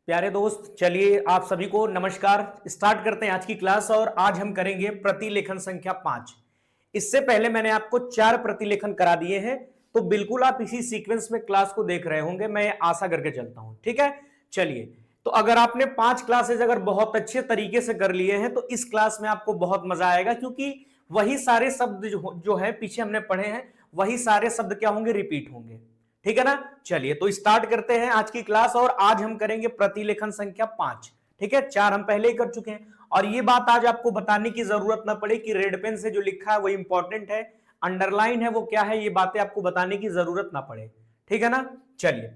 प्यारे दोस्त, चलिए आप सभी को नमस्कार। स्टार्ट करते हैं आज की क्लास और आज हम करेंगे प्रतिलेखन संख्या 5। इससे पहले मैंने आपको 4 प्रतिलेखन करा दिए हैं, तो बिल्कुल आप इसी सीक्वेंस में क्लास को देख रहे होंगे, मैं आशा करके चलता हूं। ठीक है, चलिए। तो अगर आपने 5 क्लासेस अगर बहुत अच्छे तरीके से कर लिए हैं तो इस क्लास में आपको बहुत मजा आएगा, क्योंकि वही सारे शब्द जो है पीछे हमने पढ़े हैं, वही सारे शब्द क्या होंगे, रिपीट होंगे। ठीक है ना। चलिए तो स्टार्ट करते हैं आज की क्लास और आज हम करेंगे प्रतिलेखन संख्या 5। ठीक है, 4 हम पहले ही कर चुके हैं और ये बात आज आपको बताने की जरूरत ना पड़े कि रेड पेन से जो लिखा है वो इंपॉर्टेंट है, अंडरलाइन है वो क्या है, ये बातें आपको बताने की जरूरत ना पड़े। ठीक है ना। चलिए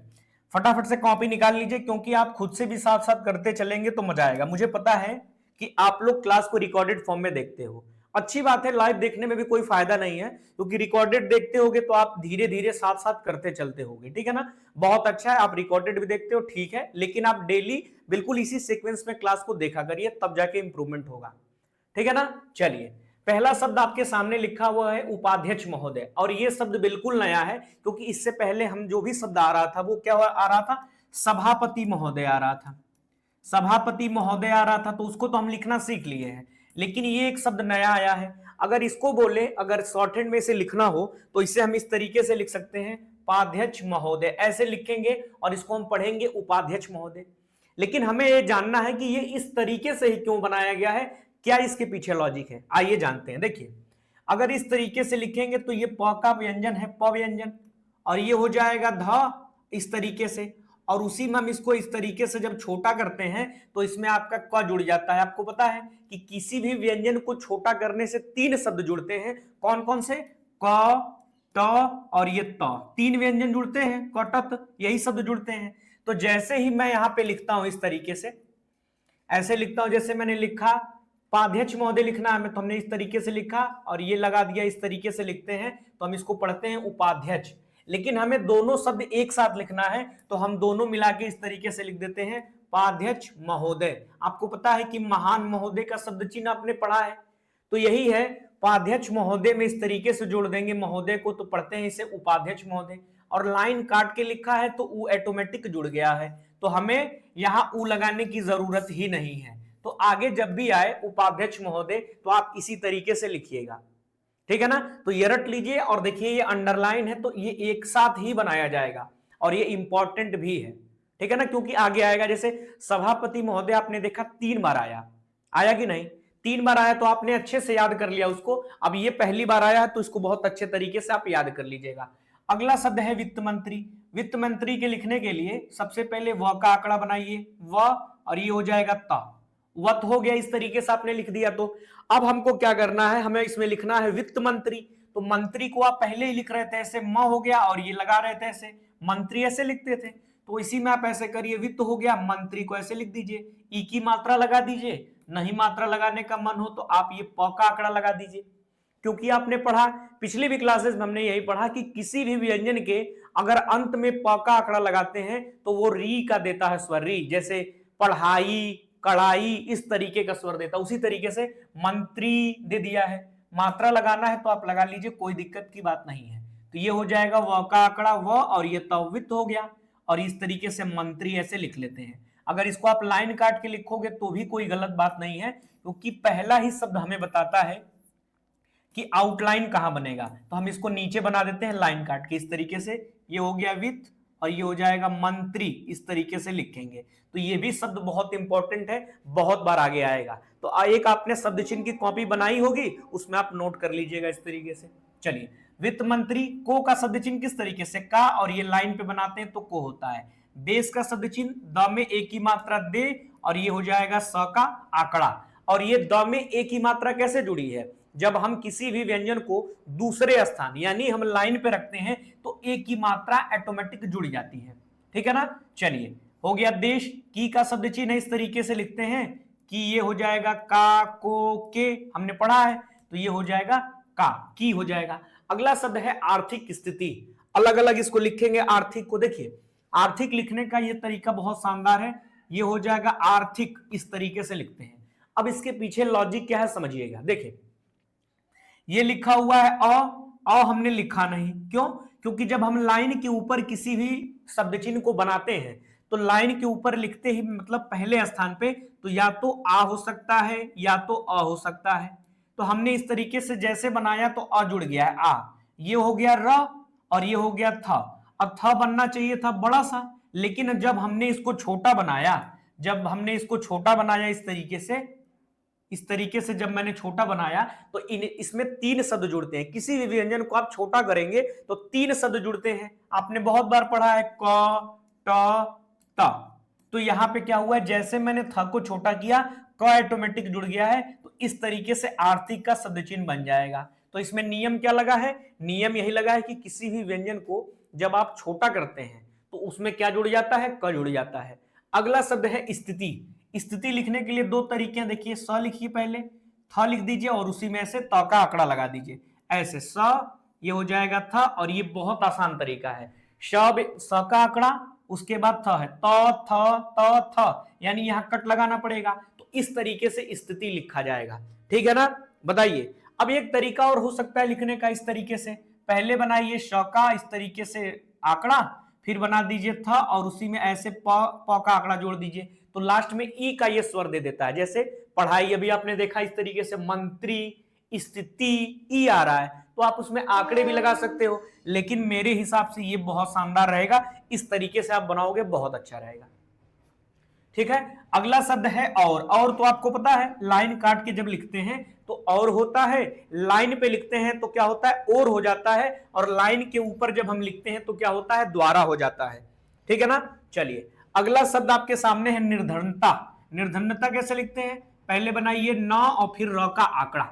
फटाफट से कॉपी निकाल लीजिए, क्योंकि आप खुद से भी साथ साथ करते चलेंगे तो मजा आएगा। मुझे पता है कि आप लोग क्लास को रिकॉर्डेड फॉर्म में देखते हो, अच्छी बात है। लाइव देखने में भी कोई फायदा नहीं है, क्योंकि रिकॉर्डेड देखते होगे तो आप धीरे धीरे साथ साथ करते चलते होगे। ठीक है ना, बहुत अच्छा है। आप रिकॉर्डेड भी देखते हो, ठीक है, लेकिन आप डेली बिल्कुल इसी सीक्वेंस में क्लास को देखा करिए, तब जाके इंप्रूवमेंट होगा। ठीक है ना। चलिए, पहला शब्द आपके सामने लिखा हुआ है उपाध्यक्ष महोदय, और ये शब्द बिल्कुल नया है, क्योंकि इससे पहले हम जो भी शब्द आ रहा था वो क्या आ रहा था, सभापति महोदय आ रहा था। सभापति महोदय आ रहा था तो उसको तो हम लिखना सीख लिए हैं, लेकिन ये एक शब्द नया आया है। अगर इसको बोले, अगर शॉर्ट हैंड में इसे लिखना हो तो इसे हम इस तरीके से लिख सकते हैं, उपाध्यक्ष महोदय, ऐसे लिखेंगे और इसको हम पढ़ेंगे उपाध्यक्ष महोदय। लेकिन हमें यह जानना है कि ये इस तरीके से ही क्यों बनाया गया है, क्या इसके पीछे लॉजिक है, आइए जानते हैं। देखिए, अगर इस तरीके से लिखेंगे तो ये प का व्यंजन है, प व्यंजन, और ये हो जाएगा ध इस तरीके से, और उसी में हम इसको इस तरीके से जब छोटा करते हैं तो इसमें आपका क जुड़ जाता है। आपको पता है कि किसी भी व्यंजन को छोटा करने से 3 शब्द जुड़ते हैं। कौन कौन से, क, ट और ये त, 3 व्यंजन जुड़ते हैं, कटत, यही शब्द जुड़ते हैं। तो जैसे ही मैं यहां पे लिखता हूं इस तरीके से, ऐसे लिखता हूं, जैसे मैंने लिखा उपाध्यक्ष महोदय लिखना है, तो हमने इस तरीके से लिखा और ये लगा दिया, इस तरीके से लिखते हैं तो हम इसको पढ़ते हैं उपाध्यक्ष। लेकिन हमें दोनों शब्द एक साथ लिखना है तो हम दोनों मिला के इस तरीके से लिख देते हैं, उपाध्यक्ष महोदय। आपको पता है कि महान महोदय का शब्द चिन्ह आपने पढ़ा है, तो यही है, उपाध्यक्ष महोदय में इस तरीके से जोड़ देंगे महोदय को, तो पढ़ते हैं इसे उपाध्यक्ष महोदय। और लाइन काट के लिखा है तो ऊ ऑटोमेटिक जुड़ गया है, तो हमें यहां ऊ लगाने की जरूरत ही नहीं है। तो आगे जब भी आए उपाध्यक्ष महोदय तो आप इसी तरीके से लिखिएगा। ठीक है ना। तो ये रट लीजिए और देखिए ये अंडरलाइन है तो ये एक साथ ही बनाया जाएगा और ये इंपॉर्टेंट भी है। ठीक है ना, क्योंकि आगे आएगा। जैसे सभापति महोदय आपने देखा 3 बार आया, आया कि नहीं, 3 बार आया तो आपने अच्छे से याद कर लिया उसको। अब ये पहली बार आया है तो इसको बहुत अच्छे तरीके से आप याद कर लीजिएगा। अगला शब्द है वित्त मंत्री। वित्त मंत्री के लिखने के लिए सबसे पहले व का आंकड़ा बनाइए, व, और ये हो जाएगा त, वत हो गया, इस तरीके से आपने लिख दिया। तो अब हमको क्या करना है, हमें इसमें लिखना है वित्त मंत्री। तो मंत्री को आप पहले ही लिख रहे थे ऐसे, म हो गया, और ये लगा रहे थे ऐसे, मंत्री ऐसे लिखते थे, तो इसी में आप ऐसे करिए, वित्त हो गया, मंत्री को ऐसे लिख दीजिए, ई की मात्रा लगा दीजिए, नहीं मात्रा लगाने का मन हो तो आप ये प का आंकड़ा लगा दीजिए। क्योंकि आपने पढ़ा, पिछली भी क्लासेस में हमने यही पढ़ा कि किसी भी व्यंजन के अगर अंत में प का आंकड़ा लगाते हैं तो वो री का देता है स्वर, री, जैसे पढ़ाई, कड़ाई, इस तरीके का स्वर देता। उसी तरीके से मंत्री दे दिया है, मात्रा लगाना है तो आप लगा लीजिए, कोई दिक्कत की बात नहीं है। तो ये हो जाएगा व का आंकड़ा व, और ये तवित हो गया, और इस तरीके से मंत्री ऐसे लिख लेते हैं। अगर इसको आप लाइन काट के लिखोगे तो भी कोई गलत बात नहीं है, क्योंकि पहला ही शब्द हमें बताता है कि आउटलाइन कहां बनेगा। तो हम इसको नीचे बना देते हैं लाइन काट के, इस तरीके से, ये हो गया वित्त और ये हो जाएगा मंत्री, इस तरीके से लिखेंगे। तो ये भी शब्द बहुत इंपॉर्टेंट है, बहुत बार आगे आएगा। तो एक आपने शब्द चिन्ह की कॉपी बनाई होगी, उसमें आप नोट कर लीजिएगा इस तरीके से। चलिए, वित्त मंत्री, को का शब्द चिन्ह किस तरीके से, का, और ये लाइन पे बनाते हैं तो को होता है। देश का शब्द चिन्ह, द में एक की मात्रा दे, और ये हो जाएगा स का आंकड़ा। और ये द में एक की मात्रा कैसे जुड़ी है, जब हम किसी भी व्यंजन को दूसरे स्थान यानी हम लाइन पे रखते हैं तो एक की मात्रा ऑटोमेटिक जुड़ जाती है। ठीक है ना। चलिए, हो गया देश, की का शब्द चिन्ह इस तरीके से लिखते हैं कि ये हो जाएगा का, को, के, हमने पढ़ा है, तो ये हो जाएगा का, की हो जाएगा। अगला शब्द है आर्थिक स्थिति, अलग अलग इसको लिखेंगे। आर्थिक को देखिए, आर्थिक लिखने का ये तरीका बहुत शानदार है, ये हो जाएगा आर्थिक, इस तरीके से लिखते हैं। अब इसके पीछे लॉजिक क्या है समझिएगा। देखिए, ये लिखा हुआ है अ हमने लिखा नहीं, क्यों, क्योंकि जब हम लाइन के ऊपर किसी भी शब्द चिन्ह को बनाते हैं तो लाइन के ऊपर लिखते ही मतलब पहले स्थान पे तो या तो आ हो सकता है या तो अ हो सकता है। तो हमने इस तरीके से जैसे बनाया तो अ जुड़ गया है आ, ये हो गया र और ये हो गया था। अब था बनना चाहिए था बड़ा सा, लेकिन जब हमने इसको छोटा बनाया, जब हमने इसको छोटा बनाया इस तरीके से जब मैंने छोटा बनाया तो इसमें तीन शब्द जुड़ते हैं। किसी भी व्यंजन को आप छोटा करेंगे तो तीन शब्द जुड़ते हैं, आपने बहुत बार पढ़ा है क ट त। तो यहां पे क्या हुआ है, जैसे मैंने थ को छोटा किया क ऑटोमेटिक जुड़ गया है, तो इस तरीके से आर्थिक का शब्द चिन्ह बन जाएगा। तो इसमें नियम क्या लगा है, नियम यही लगा है कि किसी भी व्यंजन को जब आप छोटा करते हैं तो उसमें क्या जुड़ जाता है, क जुड़ जाता है। अगला शब्द है स्थिति। स्थिति लिखने के लिए दो तरीके हैं, देखिए स लिखिए, पहले थ लिख दीजिए और उसी में से त का आंकड़ा लगा दीजिए, ऐसे स ये हो जाएगा था, और ये बहुत आसान तरीका है। स का आंकड़ा, उसके बाद थ है, त यानी यहां कट लगाना पड़ेगा। तो इस तरीके से स्थिति लिखा जाएगा, ठीक है ना। बताइए, अब एक तरीका और हो सकता है लिखने का इस तरीके से, पहले बनाइए श का इस तरीके से आंकड़ा, फिर बना दीजिए था और उसी में ऐसे प का आंकड़ा जोड़ दीजिए, तो लास्ट में ई का ये स्वर दे देता है। जैसे पढ़ाई अभी आपने देखा इस तरीके से मंत्री, स्थिति, ई आ रहा है, तो आप उसमें आंकड़े भी लगा सकते हो, लेकिन मेरे हिसाब से ये बहुत शानदार रहेगा, इस तरीके से आप बनाओगे बहुत अच्छा रहेगा, ठीक है। अगला शब्द है और तो आपको पता है लाइन काट के जब लिखते हैं तो और होता है, लाइन पे लिखते हैं तो क्या होता है, और हो जाता है, और लाइन के ऊपर जब हम लिखते हैं तो क्या होता है, द्वारा हो जाता है, ठीक है ना। चलिए, अगला शब्द आपके सामने है निर्धनता। निर्धनता कैसे लिखते हैं, पहले बनाइए न और फिर र का आंकड़ा।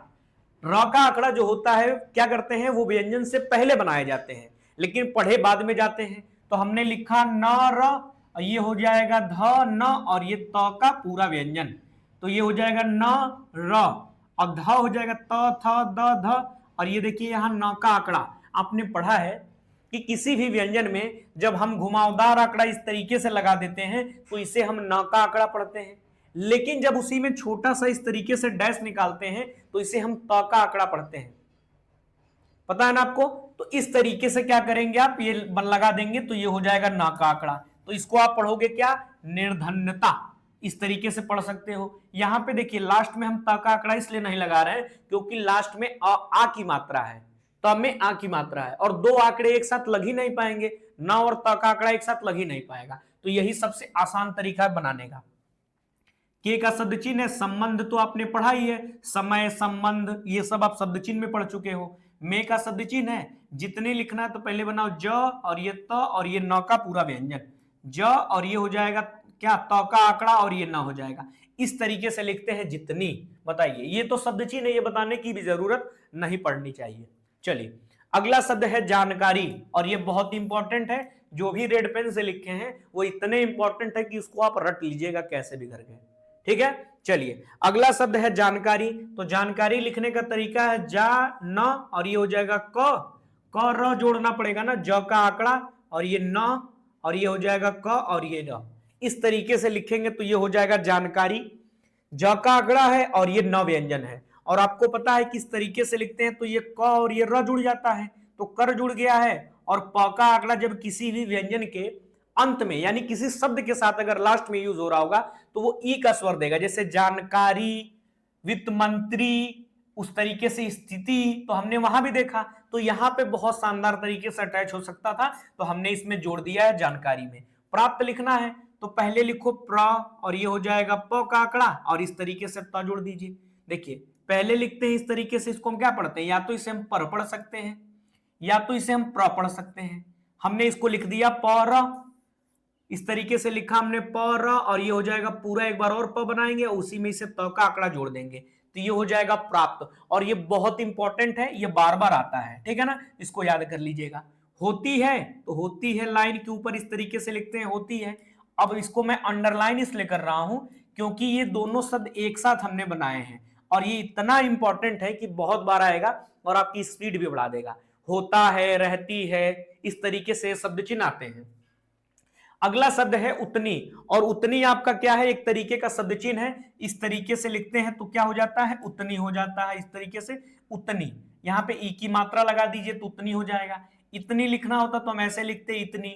र का आंकड़ा जो होता है क्या करते हैं, वो व्यंजन से पहले बनाए जाते हैं लेकिन पढ़े बाद में जाते हैं। तो हमने लिखा न र, ये हो जाएगा ध न, और ये त का पूरा व्यंजन, तो ये हो जाएगा न र, और ध हो जाएगा त थ द ध, और ये देखिए यहां न का आंकड़ा। आपने पढ़ा है कि किसी भी व्यंजन में जब हम घुमावदार आंकड़ा इस तरीके से लगा देते हैं तो इसे हम न का आंकड़ा पढ़ते हैं, लेकिन जब उसी में छोटा सा इस तरीके से डैश निकालते हैं तो इसे हम त का आंकड़ा पढ़ते हैं, पता है ना आपको। तो इस तरीके से क्या करेंगे, आप ये बन लगा देंगे तो ये हो जाएगा ना का आंकड़ा, तो इसको आप पढ़ोगे क्या, निर्धनता, इस तरीके से पढ़ सकते हो। यहां पे देखिए लास्ट में हम त का आंकड़ा इसलिए नहीं लगा रहे हैं क्योंकि लास्ट में आ की मात्रा है, त में आ की मात्रा है, और दो आंकड़े एक साथ लग ही नहीं पाएंगे, न और त का आंकड़ा एक साथ लग ही नहीं पाएगा, तो यही सबसे आसान तरीका है बनाने का। के का शब्द चिन्ह है, संबंध तो आपने पढ़ा ही है, समय, संबंध, ये सब आप शब्द चिन्ह में पढ़ चुके हो। मे का शब्द चिन्ह है, जितने लिखना है तो पहले बनाओ ज और ये त और ये न का पूरा व्यंजन, ज और ये हो जाएगा क्या, त का आंकड़ा और ये न हो जाएगा, इस तरीके से लिखते हैं जितनी। बताइए, ये तो शब्द चिन्ह है, ये बताने की भी जरूरत नहीं पड़नी चाहिए। चलिए, अगला शब्द है जानकारी, और ये बहुत इंपॉर्टेंट है, जो भी रेड पेन से लिखे हैं वो इतने इंपॉर्टेंट है कि उसको आप रट लीजिएगा कैसे भी करके, ठीक है। चलिए, अगला शब्द है जानकारी। तो जानकारी लिखने का तरीका है जा न, और ये हो जाएगा क र जोड़ना पड़ेगा ना, ज का आंकड़ा और ये न, और ये हो जाएगा क और ये न, इस तरीके से लिखेंगे तो ये हो जाएगा जानकारी। ज का आंकड़ा है और ये न व्यंजन है, और आपको पता है किस तरीके से लिखते हैं, तो ये क और ये र जुड़ जाता है, तो कर जुड़ गया है, और प का आंकड़ा जब किसी भी व्यंजन के अंत में यानी किसी शब्द के साथ अगर लास्ट में यूज हो रहा होगा तो वो ई का स्वर देगा, जैसे जानकारी, वित्त मंत्री, उस तरीके से स्थिति, तो हमने वहां भी देखा, तो यहां पे बहुत शानदार तरीके से अटैच हो सकता था, तो हमने इसमें जोड़ दिया है जानकारी में। प्राप्त लिखना है तो पहले लिखो प्र और ये हो जाएगा प का आंकड़ा, और इस तरीके से त जोड़ दीजिए। देखिए, पहले लिखते हैं इस तरीके से, इसको हम क्या पढ़ते हैं, या तो इसे हम पर पढ़ सकते हैं या तो इसे हम प्र पढ़ सकते हैं। हमने इसको लिख दिया प, इस तरीके से लिखा हमने प र, और ये हो जाएगा पूरा, एक बार और प बनाएंगे उसी में इसे त का आंकड़ा जोड़ देंगे, तो ये हो जाएगा प्राप्त। और ये बहुत इंपॉर्टेंट है, ये बार बार आता है, ठीक है ना, इसको याद कर लीजिएगा। होती है तो होती है लाइन के ऊपर इस तरीके से लिखते हैं, होती है। अब इसको मैं अंडरलाइन इसलिए कर रहा हूं क्योंकि ये दोनों शब्द एक साथ हमने बनाए हैं, और ये इतना इंपॉर्टेंट है कि बहुत बार आएगा और आपकी स्पीड भी बढ़ा देगा। होता है, रहती है, इस तरीके से शब्द चिन्ह आते हैं। अगला शब्द है उतनी, और उतनी आपका क्या है, एक तरीके का शब्द चिन्ह है, इस तरीके से लिखते हैं तो क्या हो जाता है, उतनी हो जाता है, इस तरीके से उतनी। यहां पे ई की मात्रा लगा दीजिए तो उतनी हो जाएगा। इतनी लिखना होता तो हम ऐसे लिखते इतनी।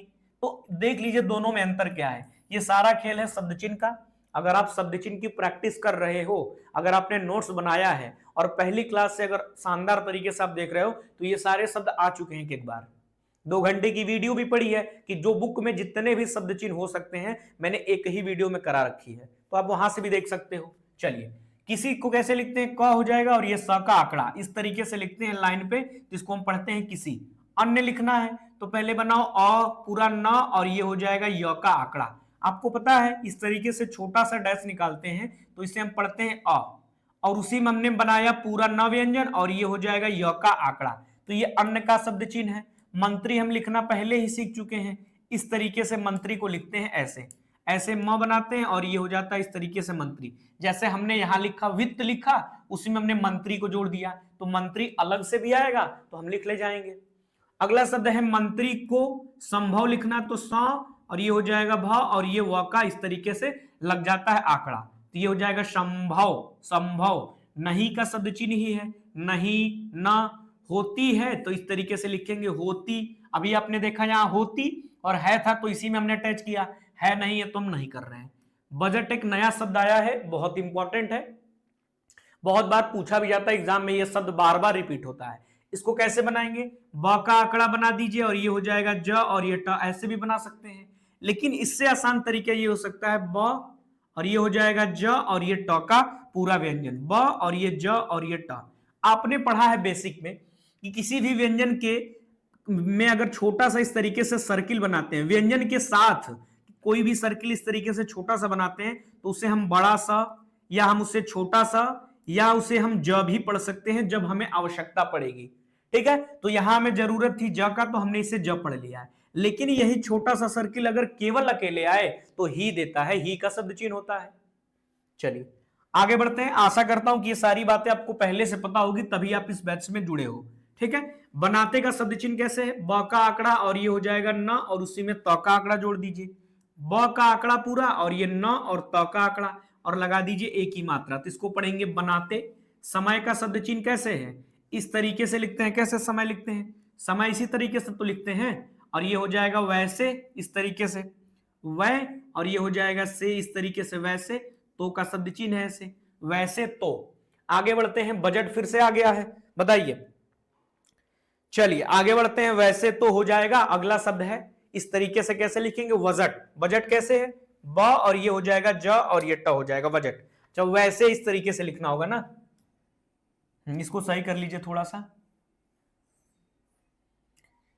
तो देख लीजिए दोनों में अंतर क्या है, ये सारा खेल है शब्द चिन्ह का। अगर आप शब्द चिन्ह की प्रैक्टिस कर रहे हो, अगर आपने नोट्स बनाया है और पहली क्लास से अगर शानदार तरीके से आप देख रहे हो, तो ये सारे शब्द आ चुके हैं एक बार। 2 घंटे की वीडियो भी पड़ी है कि जो बुक में जितने भी शब्द चिन्ह हो सकते हैं मैंने एक ही वीडियो में करा रखी है, तो आप वहां से भी देख सकते हो। चलिए, किसी को कैसे लिखते हैं, क हो जाएगा और ये स का आंकड़ा इस तरीके से लिखते हैं लाइन पे, जिसको हम पढ़ते हैं किसी। अन्य लिखना है तो पहले बनाओ अ पूरा न और ये हो जाएगा य का आंकड़ा। आपको पता है इस तरीके से छोटा सा डैश निकालते हैं तो इसे हम पढ़ते हैं अ, और उसी में हमने बनाया पूरा न व्यंजन और ये हो जाएगा य का आंकड़ा, तो ये अन्न का शब्द चिन्ह है। मंत्री हम लिखना पहले ही सीख चुके हैं, इस तरीके से मंत्री को लिखते हैं ऐसे, ऐसे म बनाते हैं और ये हो जाता है इस तरीके से मंत्री। जैसे हमने यहां लिखा वित्त लिखा, उसी में हमने मंत्री को जोड़ दिया, तो मंत्री अलग से भी आएगा तो हम लिख ले जाएंगे। अगला शब्द है मंत्री को संभव लिखना, तो स और ये हो जाएगा भ और ये व का इस तरीके से लग जाता है आंकड़ा, तो ये हो जाएगा संभव। संभव नहीं का शब्द चिन्ह ही है, नहीं न होती है तो इस तरीके से लिखेंगे होती। अभी आपने देखा यहां होती और है था तो इसी में हमने अटैच किया, है नहीं है तो हम नहीं कर रहे हैं। बजट एक नया शब्द आया है, बहुत इंपॉर्टेंट है, बहुत बार पूछा भी जाता है एग्जाम में, यह शब्द बार बार रिपीट होता है। इसको कैसे बनाएंगे, ब का आंकड़ा बना दीजिए और ये हो जाएगा ज और ये ट, ऐसे भी बना सकते हैं, लेकिन इससे आसान तरीका ये हो सकता है ब और ये हो जाएगा ज और ये ट का पूरा व्यंजन, ब और ये ज और ये ट। आपने पढ़ा है बेसिक में कि किसी भी व्यंजन के में अगर छोटा सा इस तरीके से सर्किल बनाते हैं, व्यंजन के साथ कोई भी सर्किल इस तरीके से छोटा सा बनाते हैं तो उसे हम बड़ा सा या हम उसे छोटा सा या उसे हम ज भी पढ़ सकते हैं जब हमें आवश्यकता पड़ेगी। ठीक है, तो यहां हमें जरूरत थी ज का तो हमने इसे ज पढ़ लिया है, लेकिन यही छोटा सा सर्किल अगर केवल अकेले आए तो ही देता है, ही का शब्द चिन्ह होता है। चलिए आगे बढ़ते हैं। आशा करता हूं कि ये सारी बातें आपको पहले से पता होगी, तभी आप इस बैच में जुड़े हो। ठीक है, बनाते का शब्द चिन्ह कैसे है, ब का आंकड़ा और ये हो जाएगा न और उसी में त का आंकड़ा जोड़ दीजिए, ब का आंकड़ा पूरा और ये न और त का आंकड़ा और लगा दीजिए एक ही मात्रा, तो इसको पढ़ेंगे बनाते। समय का शब्द चिन्ह कैसे है, इस तरीके से लिखते हैं। कैसे समय लिखते हैं, समय इसी तरीके से तो लिखते हैं और ये हो जाएगा वैसे इस तरीके से वह और ये हो जाएगा से इस तरीके से वैसे, तो का शब्द चिन्ह है ऐसे वैसे तो। आगे बढ़ते हैं, बजट फिर से आ गया है, बताइए। चलिए आगे बढ़ते हैं, वैसे तो हो जाएगा। अगला शब्द है इस तरीके से कैसे लिखेंगे, बजट। बजट कैसे है, ब और ये हो जाएगा ज और ये ट हो जाएगा बजट। जब वैसे इस तरीके से लिखना होगा ना, इसको सही कर लीजिए थोड़ा सा।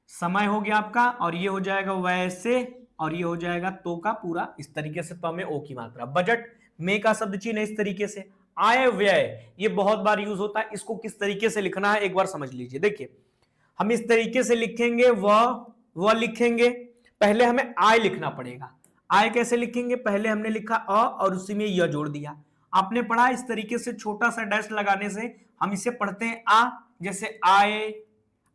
समय हो गया आपका और ये हो जाएगा वैसे और ये हो जाएगा तो का पूरा इस तरीके से, तो में ओ की मात्रा। बजट में का शब्द चिन्ह है इस तरीके से। आय व्यय ये बहुत बार यूज होता है, इसको किस तरीके से लिखना है एक बार समझ लीजिए। देखिए हम इस तरीके से लिखेंगे, वह लिखेंगे, पहले हमें आय लिखना पड़ेगा। आय कैसे लिखेंगे, पहले हमने लिखा अ और उसी में य जोड़ दिया। आपने पढ़ा इस तरीके से छोटा सा डैश लगाने से हम इसे पढ़ते हैं आ, जैसे आए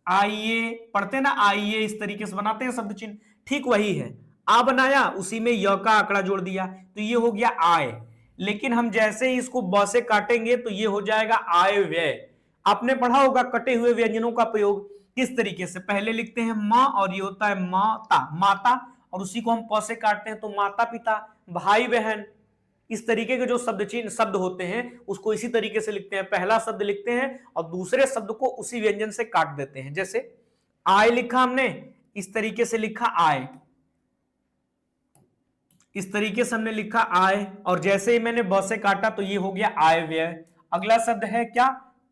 आइए पढ़ते हैं ना, आइए इस तरीके से बनाते हैं शब्द चिन्ह, ठीक वही है। आ बनाया उसी में य का आंकड़ा जोड़ दिया तो ये हो गया आय। लेकिन हम जैसे ही इसको ब से काटेंगे तो ये हो जाएगा आय व्यय। आपने पढ़ा होगा कटे हुए व्यंजनों का प्रयोग किस तरीके से, पहले लिखते हैं मां और ये होता है माता, माता और उसी को हम प से काटते हैं तो माता पिता, भाई बहन। इस तरीके के जो शब्द चिन्ह शब्द होते हैं उसको इसी तरीके से लिखते हैं, पहला शब्द लिखते हैं और दूसरे शब्द को उसी व्यंजन से काट देते हैं। जैसे आय लिखा हमने, इस तरीके से लिखा आय, इस तरीके से हमने लिखा आय और जैसे ही मैंने ब से काटा तो ये हो गया आय व्यय। अगला शब्द है क्या,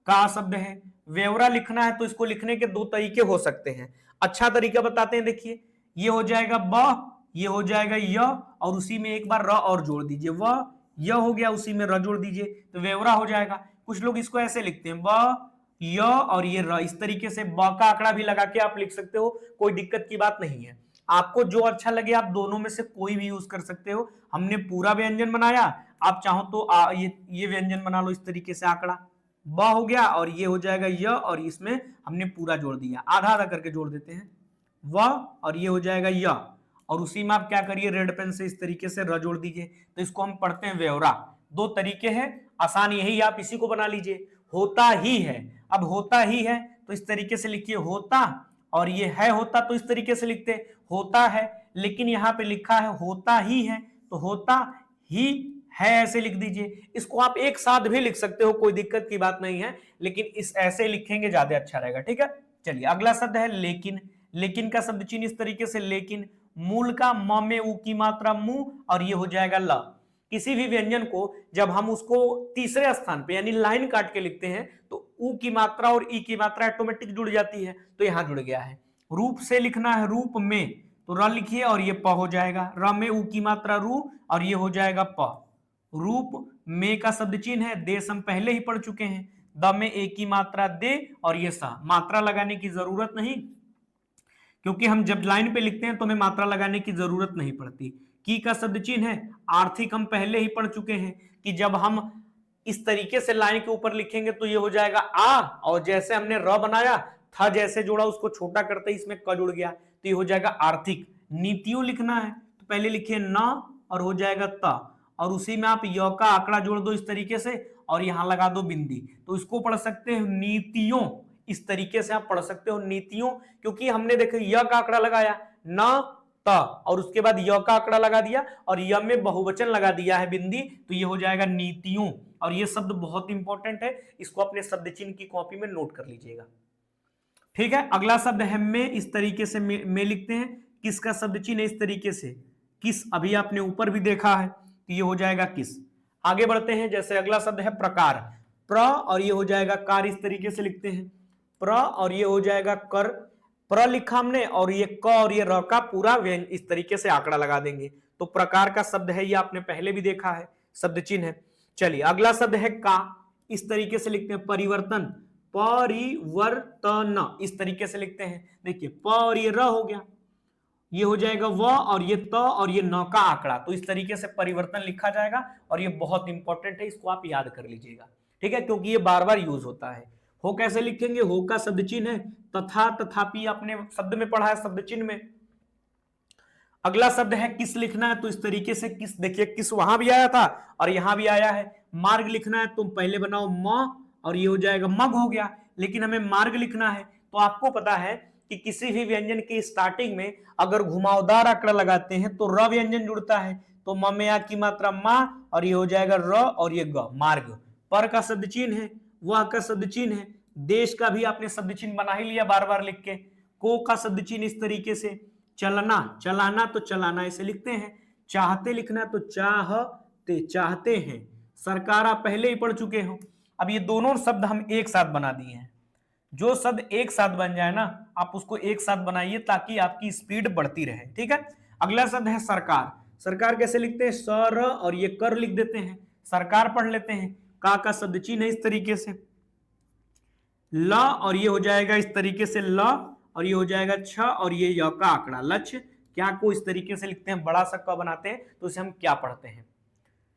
का शब्द है। व्यवरा लिखना है तो इसको लिखने के दो तरीके हो सकते हैं, अच्छा तरीका बताते हैं। देखिए ये हो जाएगा ब, ये हो जाएगा य और उसी में एक बार र और जोड़ दीजिए, वह य हो गया उसी में र जोड़ दीजिए तो व्यवरा हो जाएगा। कुछ लोग इसको ऐसे लिखते हैं ब य और ये र, इस तरीके से ब का आंकड़ा भी लगा के आप लिख सकते हो, कोई दिक्कत की बात नहीं है। आपको जो अच्छा लगे आप दोनों में से कोई भी यूज कर सकते हो। हमने पूरा व्यंजन बनाया, आप चाहो तो ये व्यंजन बना लो इस तरीके से, आंकड़ा ब हो गया और ये हो जाएगा य और इसमें हमने पूरा जोड़ दिया, आधा आधा करके जोड़ देते हैं, व और ये हो जाएगा य और उसी में आप क्या करिए रेड पेन से इस तरीके से र जोड़ दीजिए, तो इसको हम पढ़ते हैं व्यवरा। दो तरीके हैं, आसान यही, आप इसी को बना लीजिए। होता ही है, अब होता ही है तो इस तरीके से लिखिए होता और ये है होता तो इस तरीके से लिखते होता है, लेकिन यहाँ पे लिखा है होता ही है तो होता ही है ऐसे लिख दीजिए। इसको आप एक साथ भी लिख सकते हो, कोई दिक्कत की बात नहीं है, लेकिन इस ऐसे लिखेंगे ज्यादा अच्छा रहेगा। ठीक है, चलिए अगला शब्द है लेकिन। लेकिन का शब्द चिन्ह इस तरीके से लेकिन, मूल का म में उ की मात्रा मु और ये हो जाएगा ल। किसी भी व्यंजन को जब हम उसको तीसरे स्थान पे यानी लाइन काट के लिखते हैं तो उ की मात्रा और ई की मात्रा ऑटोमेटिक जुड़ जाती है, तो यहां जुड़ गया है। रूप से लिखना है रूप में, तो र लिखिए और ये प हो जाएगा। र में उ की मात्रा रू और ये हो जाएगा प। रूप में का शब्द चिन्ह है, देश हम पहले ही पढ़ चुके हैं। द में ए की मात्रा दे और ये सा, मात्रा लगाने की जरूरत नहीं, क्योंकि हम जब लाइन पे लिखते हैं तो हमें मात्रा लगाने की जरूरत नहीं पड़ती। की का शब्द चिन्ह है, आर्थिक हम पहले ही पढ़ चुके हैं कि जब हम इस तरीके से लाइन के ऊपर लिखेंगे तो ये हो जाएगा आ, और जैसे हमने र बनाया था जैसे जोड़ा उसको छोटा करते इसमें क जुड़ गया, तो ये हो जाएगा आर्थिक। नीतियों लिखना है तो पहले लिखिए न और हो जाएगा त, और उसी में आप य का आंकड़ा जोड़ दो इस तरीके से और यहां लगा दो बिंदी, तो इसको पढ़ सकते हैं नीतियों। इस तरीके से आप पढ़ सकते हो नीतियों, क्योंकि हमने देखो य का आंकड़ा लगाया न त और उसके बाद य का आंकड़ा लगा दिया और य में बहुवचन लगा दिया है बिंदी, तो ये हो जाएगा नीतियों। और ये शब्द बहुत इंपॉर्टेंट है, इसको अपने शब्द चिन्ह की कॉपी में नोट कर लीजिएगा। ठीक है, अगला शब्द है में। इस तरीके से में लिखते हैं। किसका शब्द चिन्ह इस तरीके से, किस, अभी आपने ऊपर भी देखा है, तो ये हो जाएगा किस। आगे बढ़ते हैं, जैसे अगला शब्द है प्रकार। प्र और ये हो जाएगा कार, इस तरीके से लिखते हैं। प्र और ये हो जाएगा कर, प्र लिखा हमने और ये क और ये र का पूरा इस तरीके से आंकड़ा लगा देंगे, तो प्रकार का शब्द है, ये आपने पहले भी देखा है, शब्द चिन्ह है। चलिए अगला शब्द है का, इस तरीके से लिखते हैं परिवर्तन, परिवर्तन इस तरीके से लिखते हैं। देखिए प और ये र हो गया, ये हो जाएगा व और ये त और ये न का आंकड़ा, तो इस तरीके से परिवर्तन लिखा जाएगा और ये बहुत इंपॉर्टेंट है, इसको आप याद कर लीजिएगा। ठीक है, क्योंकि ये बार बार यूज होता है। हो कैसे लिखेंगे, हो का शब्द चिन्ह है, तथा तथापि आपने शब्द में पढ़ा है शब्द चिन्ह में। अगला शब्द है किस लिखना है, तो इस तरीके से किस, देखिए किस वहां भी आया था और यहां भी आया है। मार्ग लिखना है, तुम पहले बनाओ म और ये हो जाएगा मग हो गया, लेकिन हमें मार्ग लिखना है तो आपको पता है कि किसी भी व्यंजन की स्टार्टिंग में अगर घुमावदार आंकड़ा लगाते हैं तो र व्यंजन जुड़ता है, तो म में आ की मात्रा मा और ये हो जाएगा र और ये ग, मार्ग। पर का शब्द चिन्ह है, वह का शब्द चिन्ह है, देश का भी आपने शब्द चिन्ह बना ही लिया बार बार लिख के। को का शब्द चिन्ह इस तरीके से, चलना, चलाना तो चलाना ऐसे लिखते हैं। चाहते लिखना तो चाहते, चाहते हैं। सरकार आप पहले ही पढ़ चुके हो। अब ये दोनों शब्द हम एक साथ बना दिए हैं, जो शब्द एक साथ बन जाए ना आप उसको एक साथ बनाइए ताकि आपकी स्पीड बढ़ती रहे। ठीक है, अगला शब्द है सरकार। सरकार कैसे लिखते हैं, सर और ये कर लिख देते हैं, सरकार पढ़ लेते हैं। का शब्द चिन्ह है इस तरीके से, ल और ये हो जाएगा इस तरीके से ल और ये हो जाएगा छ और ये य का आंकड़ा लक्ष्य। क्या को इस तरीके से लिखते हैं, बड़ा सा क बनाते हैं, तो इसे हम क्या पढ़ते हैं।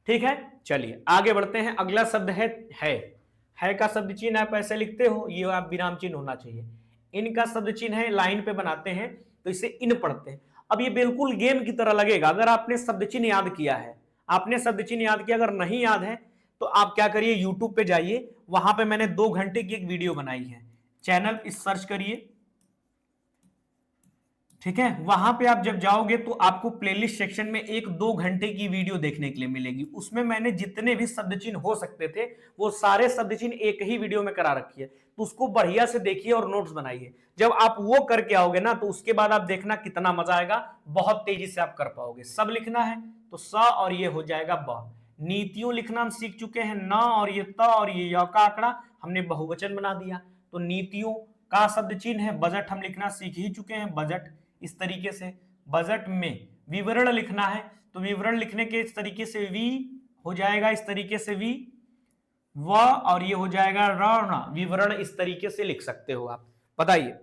ठीक है, चलिए आगे बढ़ते हैं। अगला शब्द है का शब्द चिन्ह आप ऐसे लिखते हो, ये आप विराम चिन्ह होना चाहिए। इनका शब्द चिन्ह है, लाइन पे बनाते हैं तो इसे इन पढ़ते हैं। अब ये बिल्कुल गेम की तरह लगेगा अगर आपने शब्द चिन्ह याद किया है। आपने शब्द चिन्ह याद किया, अगर नहीं याद है तो आप क्या करिए, यूट्यूब पे जाइए, वहां पे मैंने 2 घंटे की एक वीडियो बनाई है, चैनल इस सर्च करिए। ठीक है, वहां पे आप जब जाओगे तो आपको प्लेलिस्ट सेक्शन में 1-2 घंटे की वीडियो देखने के लिए मिलेगी। उसमें मैंने जितने भी शब्द चिन्ह हो सकते थे वो सारे शब्द चिन्ह एक ही वीडियो में करा रखी है, तो उसको बढ़िया से देखिए और नोट्स बनाइए। जब आप वो करके आओगे ना तो उसके बाद आप देखना कितना मजा आएगा, बहुत तेजी से आप कर पाओगे। सब लिखना है तो स और ये हो जाएगा ब। नीतियों लिखना हम सीख चुके हैं, न और ये त और ये य का आंकड़ा हमने बहुवचन बना दिया, तो नीतियों का शब्द चिन्ह है। बजट हम लिखना सीख ही चुके हैं, बजट इस तरीके से। बजट में विवरण लिखना है तो विवरण लिखने के इस तरीके से वी हो जाएगा, इस तरीके से वी व और ये हो जाएगा रण, विवरण इस तरीके से लिख सकते हो आप। बताइए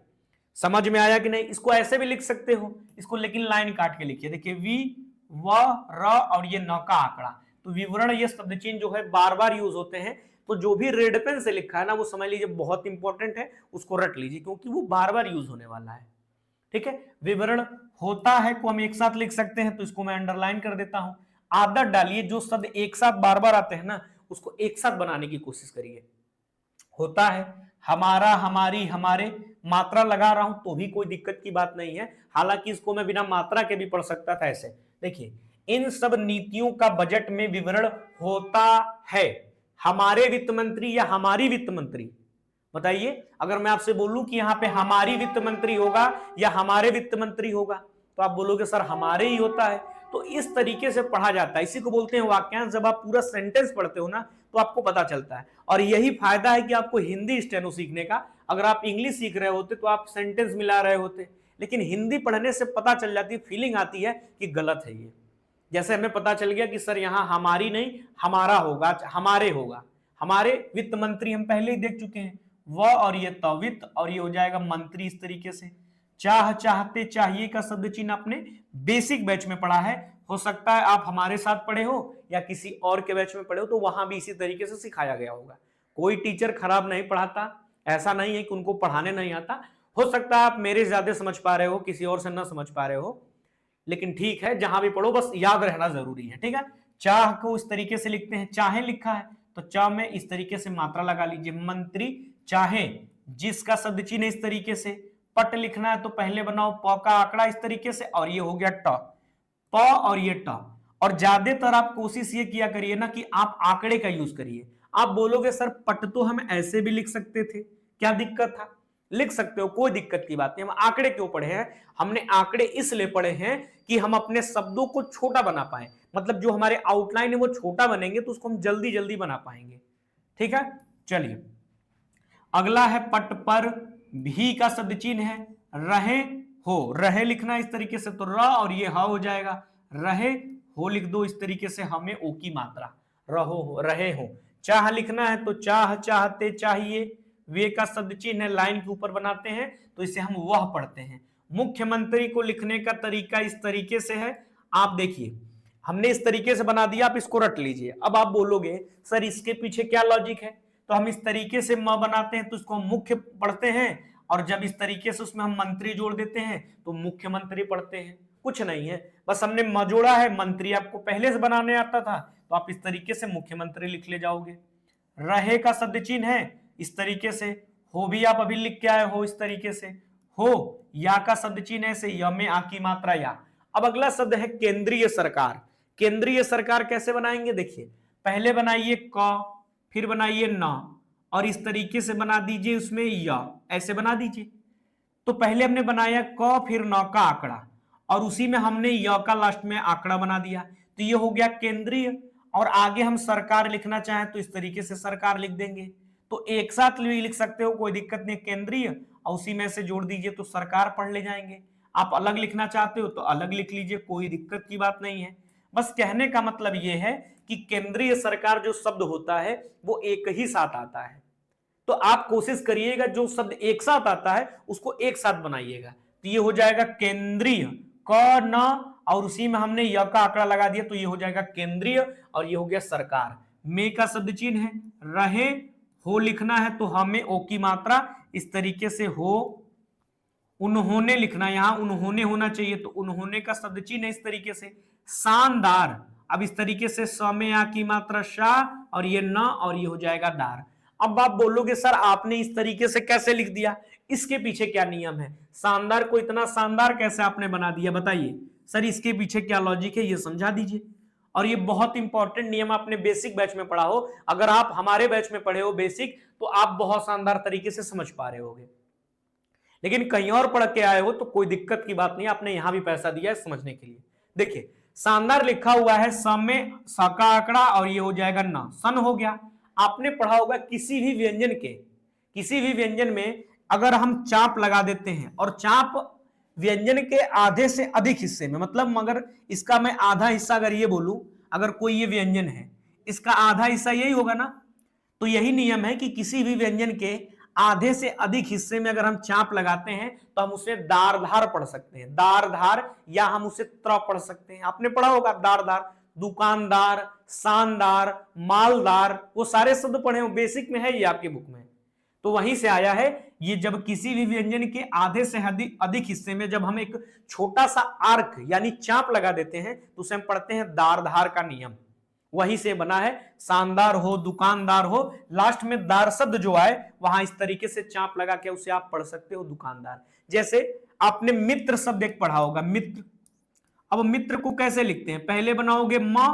समझ में आया कि नहीं। इसको ऐसे भी लिख सकते हो, इसको लेकिन लाइन काट के लिखिए। देखिए वी व र और ये न का आंकड़ा, तो विवरण ये शब्द चिन्ह जो है बार बार यूज होते हैं, तो जो भी रेड पेन से लिखा है ना वो समझ लीजिए बहुत इंपॉर्टेंट है, उसको रट लीजिए क्योंकि वो बार बार यूज होने वाला है। ठीक है, विवरण होता है को हम एक साथ लिख सकते हैं, तो इसको मैं अंडरलाइन कर देता हूं। आदत डालिए, जो शब्द एक साथ बार बार आते हैं ना उसको एक साथ बनाने की कोशिश करिए। होता है, हमारा, हमारी, हमारे, मात्रा लगा रहा हूं तो भी कोई दिक्कत की बात नहीं है, हालांकि इसको मैं बिना मात्रा के भी पढ़ सकता था ऐसे। देखिए इन सब नीतियों का बजट में विवरण होता है। हमारे वित्त मंत्री या हमारी वित्त मंत्री, बताइए, अगर मैं आपसे बोलूं कि यहां पे हमारी वित्त मंत्री होगा या हमारे वित्त मंत्री होगा, तो आप बोलोगे सर हमारे ही होता है। तो इस तरीके से पढ़ा जाता है, इसी को बोलते हैं वाक्यांश। जब आप पूरा सेंटेंस पढ़ते हो ना तो आपको पता चलता है, और यही फायदा है कि आपको हिंदी स्टेनो सीखने का। अगर आप इंग्लिश सीख रहे होते तो आप सेंटेंस मिला रहे होते, लेकिन हिंदी पढ़ने से पता चल जाती है, फीलिंग आती है कि गलत है ये। जैसे हमें पता चल गया कि सर यहां हमारी नहीं हमारा होगा, हमारे होगा। हमारे वित्त मंत्री हम पहले ही देख चुके हैं, वह और ये तवित्त, और ये हो जाएगा मंत्री। इस तरीके से चाह, चाहते, चाहिए का शब्द चिन्ह आपने बेसिक बैच में पढ़ा है। हो सकता है आप हमारे साथ पढ़े हो या किसी और के बैच में पढ़े हो, तो वहां भी इसी तरीके से सिखाया गया होगा। कोई टीचर खराब नहीं पढ़ाता, ऐसा नहीं है कि उनको पढ़ाने नहीं आता। हो सकता है आप मेरे ज्यादा समझ पा रहे हो, किसी और से ना समझ पा रहे हो, लेकिन ठीक है, जहां भी पढ़ो बस याद रहना जरूरी है, ठीक है। चाह को इस तरीके से लिखते हैं, चाहे लिखा है तो चाह में इस तरीके से मात्रा लगा लीजिए, मंत्री चाहे, जिसका शब्द चिन्ह इस तरीके से। पट लिखना है तो पहले बनाओ प का आंकड़ा इस तरीके से, और ये हो गया ट, प और ये ट। और ज्यादातर आप कोशिश ये किया करिए ना कि आप आंकड़े का यूज करिए। आप बोलोगे सर पट तो हम ऐसे भी लिख सकते थे, क्या दिक्कत था? लिख सकते हो, कोई दिक्कत की बात नहीं। हम आंकड़े क्यों पढ़े हैं? हमने आंकड़े इसलिए पढ़े हैं कि हम अपने शब्दों को छोटा बना पाए, मतलब जो हमारे आउटलाइन है वो छोटा बनेंगे तो उसको हम जल्दी जल्दी बना पाएंगे, ठीक है। चलिए अगला है पट पर भी का शब्द चिन्ह है रहे हो। रहे लिखना इस तरीके से, तो र और ये हा हो जाएगा, रहे हो लिख दो इस तरीके से, हमें ओ की मात्रा, रहो हो, रहे हो। चाह लिखना है तो चाह, चाहते, चाहिए, वे का शब्द चिन्ह है, लाइन के ऊपर बनाते हैं तो इसे हम वह पढ़ते हैं। मुख्यमंत्री को लिखने का तरीका इस तरीके से है, आप देखिए हमने इस तरीके से बना दिया, आप इसको रट लीजिए। अब आप बोलोगे सर इसके पीछे क्या लॉजिक है? तो हम इस तरीके से म बनाते हैं तो इसको हम मुख्य पढ़ते हैं, और जब इस तरीके से उसमें हम मंत्री जोड़ देते हैं तो मुख्यमंत्री पढ़ते हैं। कुछ नहीं है, बस हमने म जोड़ा है, मंत्री आपको पहले से बनाने आता था तो आप इस तरीके से मुख्यमंत्री लिख ले जाओगे। रहे का शब्द चिन्ह है इस तरीके से, हो भी आप अभी लिख के आए हो इस तरीके से, हो। या का शब्द चिन्ह है से, य में आ की मात्रा या। अब अगला शब्द है केंद्रीय सरकार। केंद्रीय सरकार कैसे बनाएंगे? देखिए पहले बनाइए क, फिर बनाइए न, और इस तरीके से बना दीजिए उसमें या, ऐसे बना दीजिए। तो पहले हमने बनाया क फिर न का आंकड़ा, और उसी में हमने य का लास्ट में आंकड़ा बना दिया, तो ये हो गया केंद्रीय। और आगे हम सरकार लिखना चाहें तो इस तरीके से सरकार लिख देंगे, तो एक साथ भी लिख सकते हो, कोई दिक्कत नहीं। केंद्रीय और उसी में से जोड़ दीजिए तो सरकार पढ़ ले जाएंगे। आप अलग लिखना चाहते हो तो अलग लिख लीजिए, कोई दिक्कत की बात नहीं है। बस कहने का मतलब यह है कि केंद्रीय सरकार जो शब्द होता है वो एक ही साथ आता है, तो आप कोशिश करिएगा जो शब्द एक साथ आता है उसको एक साथ बनाइएगा। तो ये हो जाएगा केंद्रीय, क न, और उसी में हमने य का आंकड़ा लगा दिया तो ये हो जाएगा केंद्रीय, और ये हो गया सरकार। में का शब्द चिन्ह है रहे हो लिखना है तो हमें ओ की मात्रा इस तरीके से हो। उन्होंने लिखना, यहां उन्होंने होना चाहिए तो उन्होंने का शब्द चिन्ह है इस तरीके से। शानदार, अब इस तरीके से स में आ की मात्रा शाह, और ये न, और ये हो जाएगा दार। अब आप बोलोगे सर आपने इस तरीके से कैसे लिख दिया, इसके पीछे क्या नियम है? शानदार को इतना शानदार कैसे आपने बना दिया, बताइए सर इसके पीछे क्या लॉजिक है, ये समझा दीजिए। और ये बहुत इंपॉर्टेंट नियम आपने बेसिक बैच में पढ़ा हो, अगर आप हमारे बैच में पढ़े हो बेसिक तो आप बहुत शानदार तरीके से समझ पा रहे होगे, लेकिन कहीं और पढ़ के आए हो तो कोई दिक्कत की बात नहीं, आपने यहां भी पैसा दिया है समझने के लिए। देखिए शानदार लिखा हुआ है, सम में स का आंकड़ा, और ये हो जाएगा न, सन हो गया। आपने पढ़ा होगा किसी भी व्यंजन में अगर हम चाप लगा देते हैं, और चाप व्यंजन के आधे से अधिक हिस्से में, मतलब अगर इसका मैं आधा हिस्सा अगर ये बोलूं, अगर कोई ये व्यंजन है इसका आधा हिस्सा यही होगा ना, तो यही नियम है कि किसी भी व्यंजन के आधे से अधिक हिस्से में अगर हम चाप लगाते हैं तो हम उसे दारधार पढ़ सकते हैं, दारधार, या हम उसे त्र पढ़ सकते हैं। आपने पढ़ा होगा दारधार, दुकानदार, शानदार, मालदार, वो सारे शब्द पढ़े हो, बेसिक में है ये आपके बुक में, तो वहीं से आया है ये। जब किसी भी व्यंजन के आधे से अधिक हिस्से में जब हम एक छोटा सा आर्क यानी चाप लगा देते हैं तो उसे हम पढ़ते हैं दारधार का नियम, वहीं से बना है। शानदार हो, दुकानदार हो, लास्ट में दार शब्द जो आए वहां इस तरीके से चाप लगा के उसे आप पढ़ सकते हो दुकानदार। जैसे आपने मित्र शब्द एक पढ़ा होगा, मित्र, अब मित्र को कैसे लिखते हैं, पहले बनाओगे म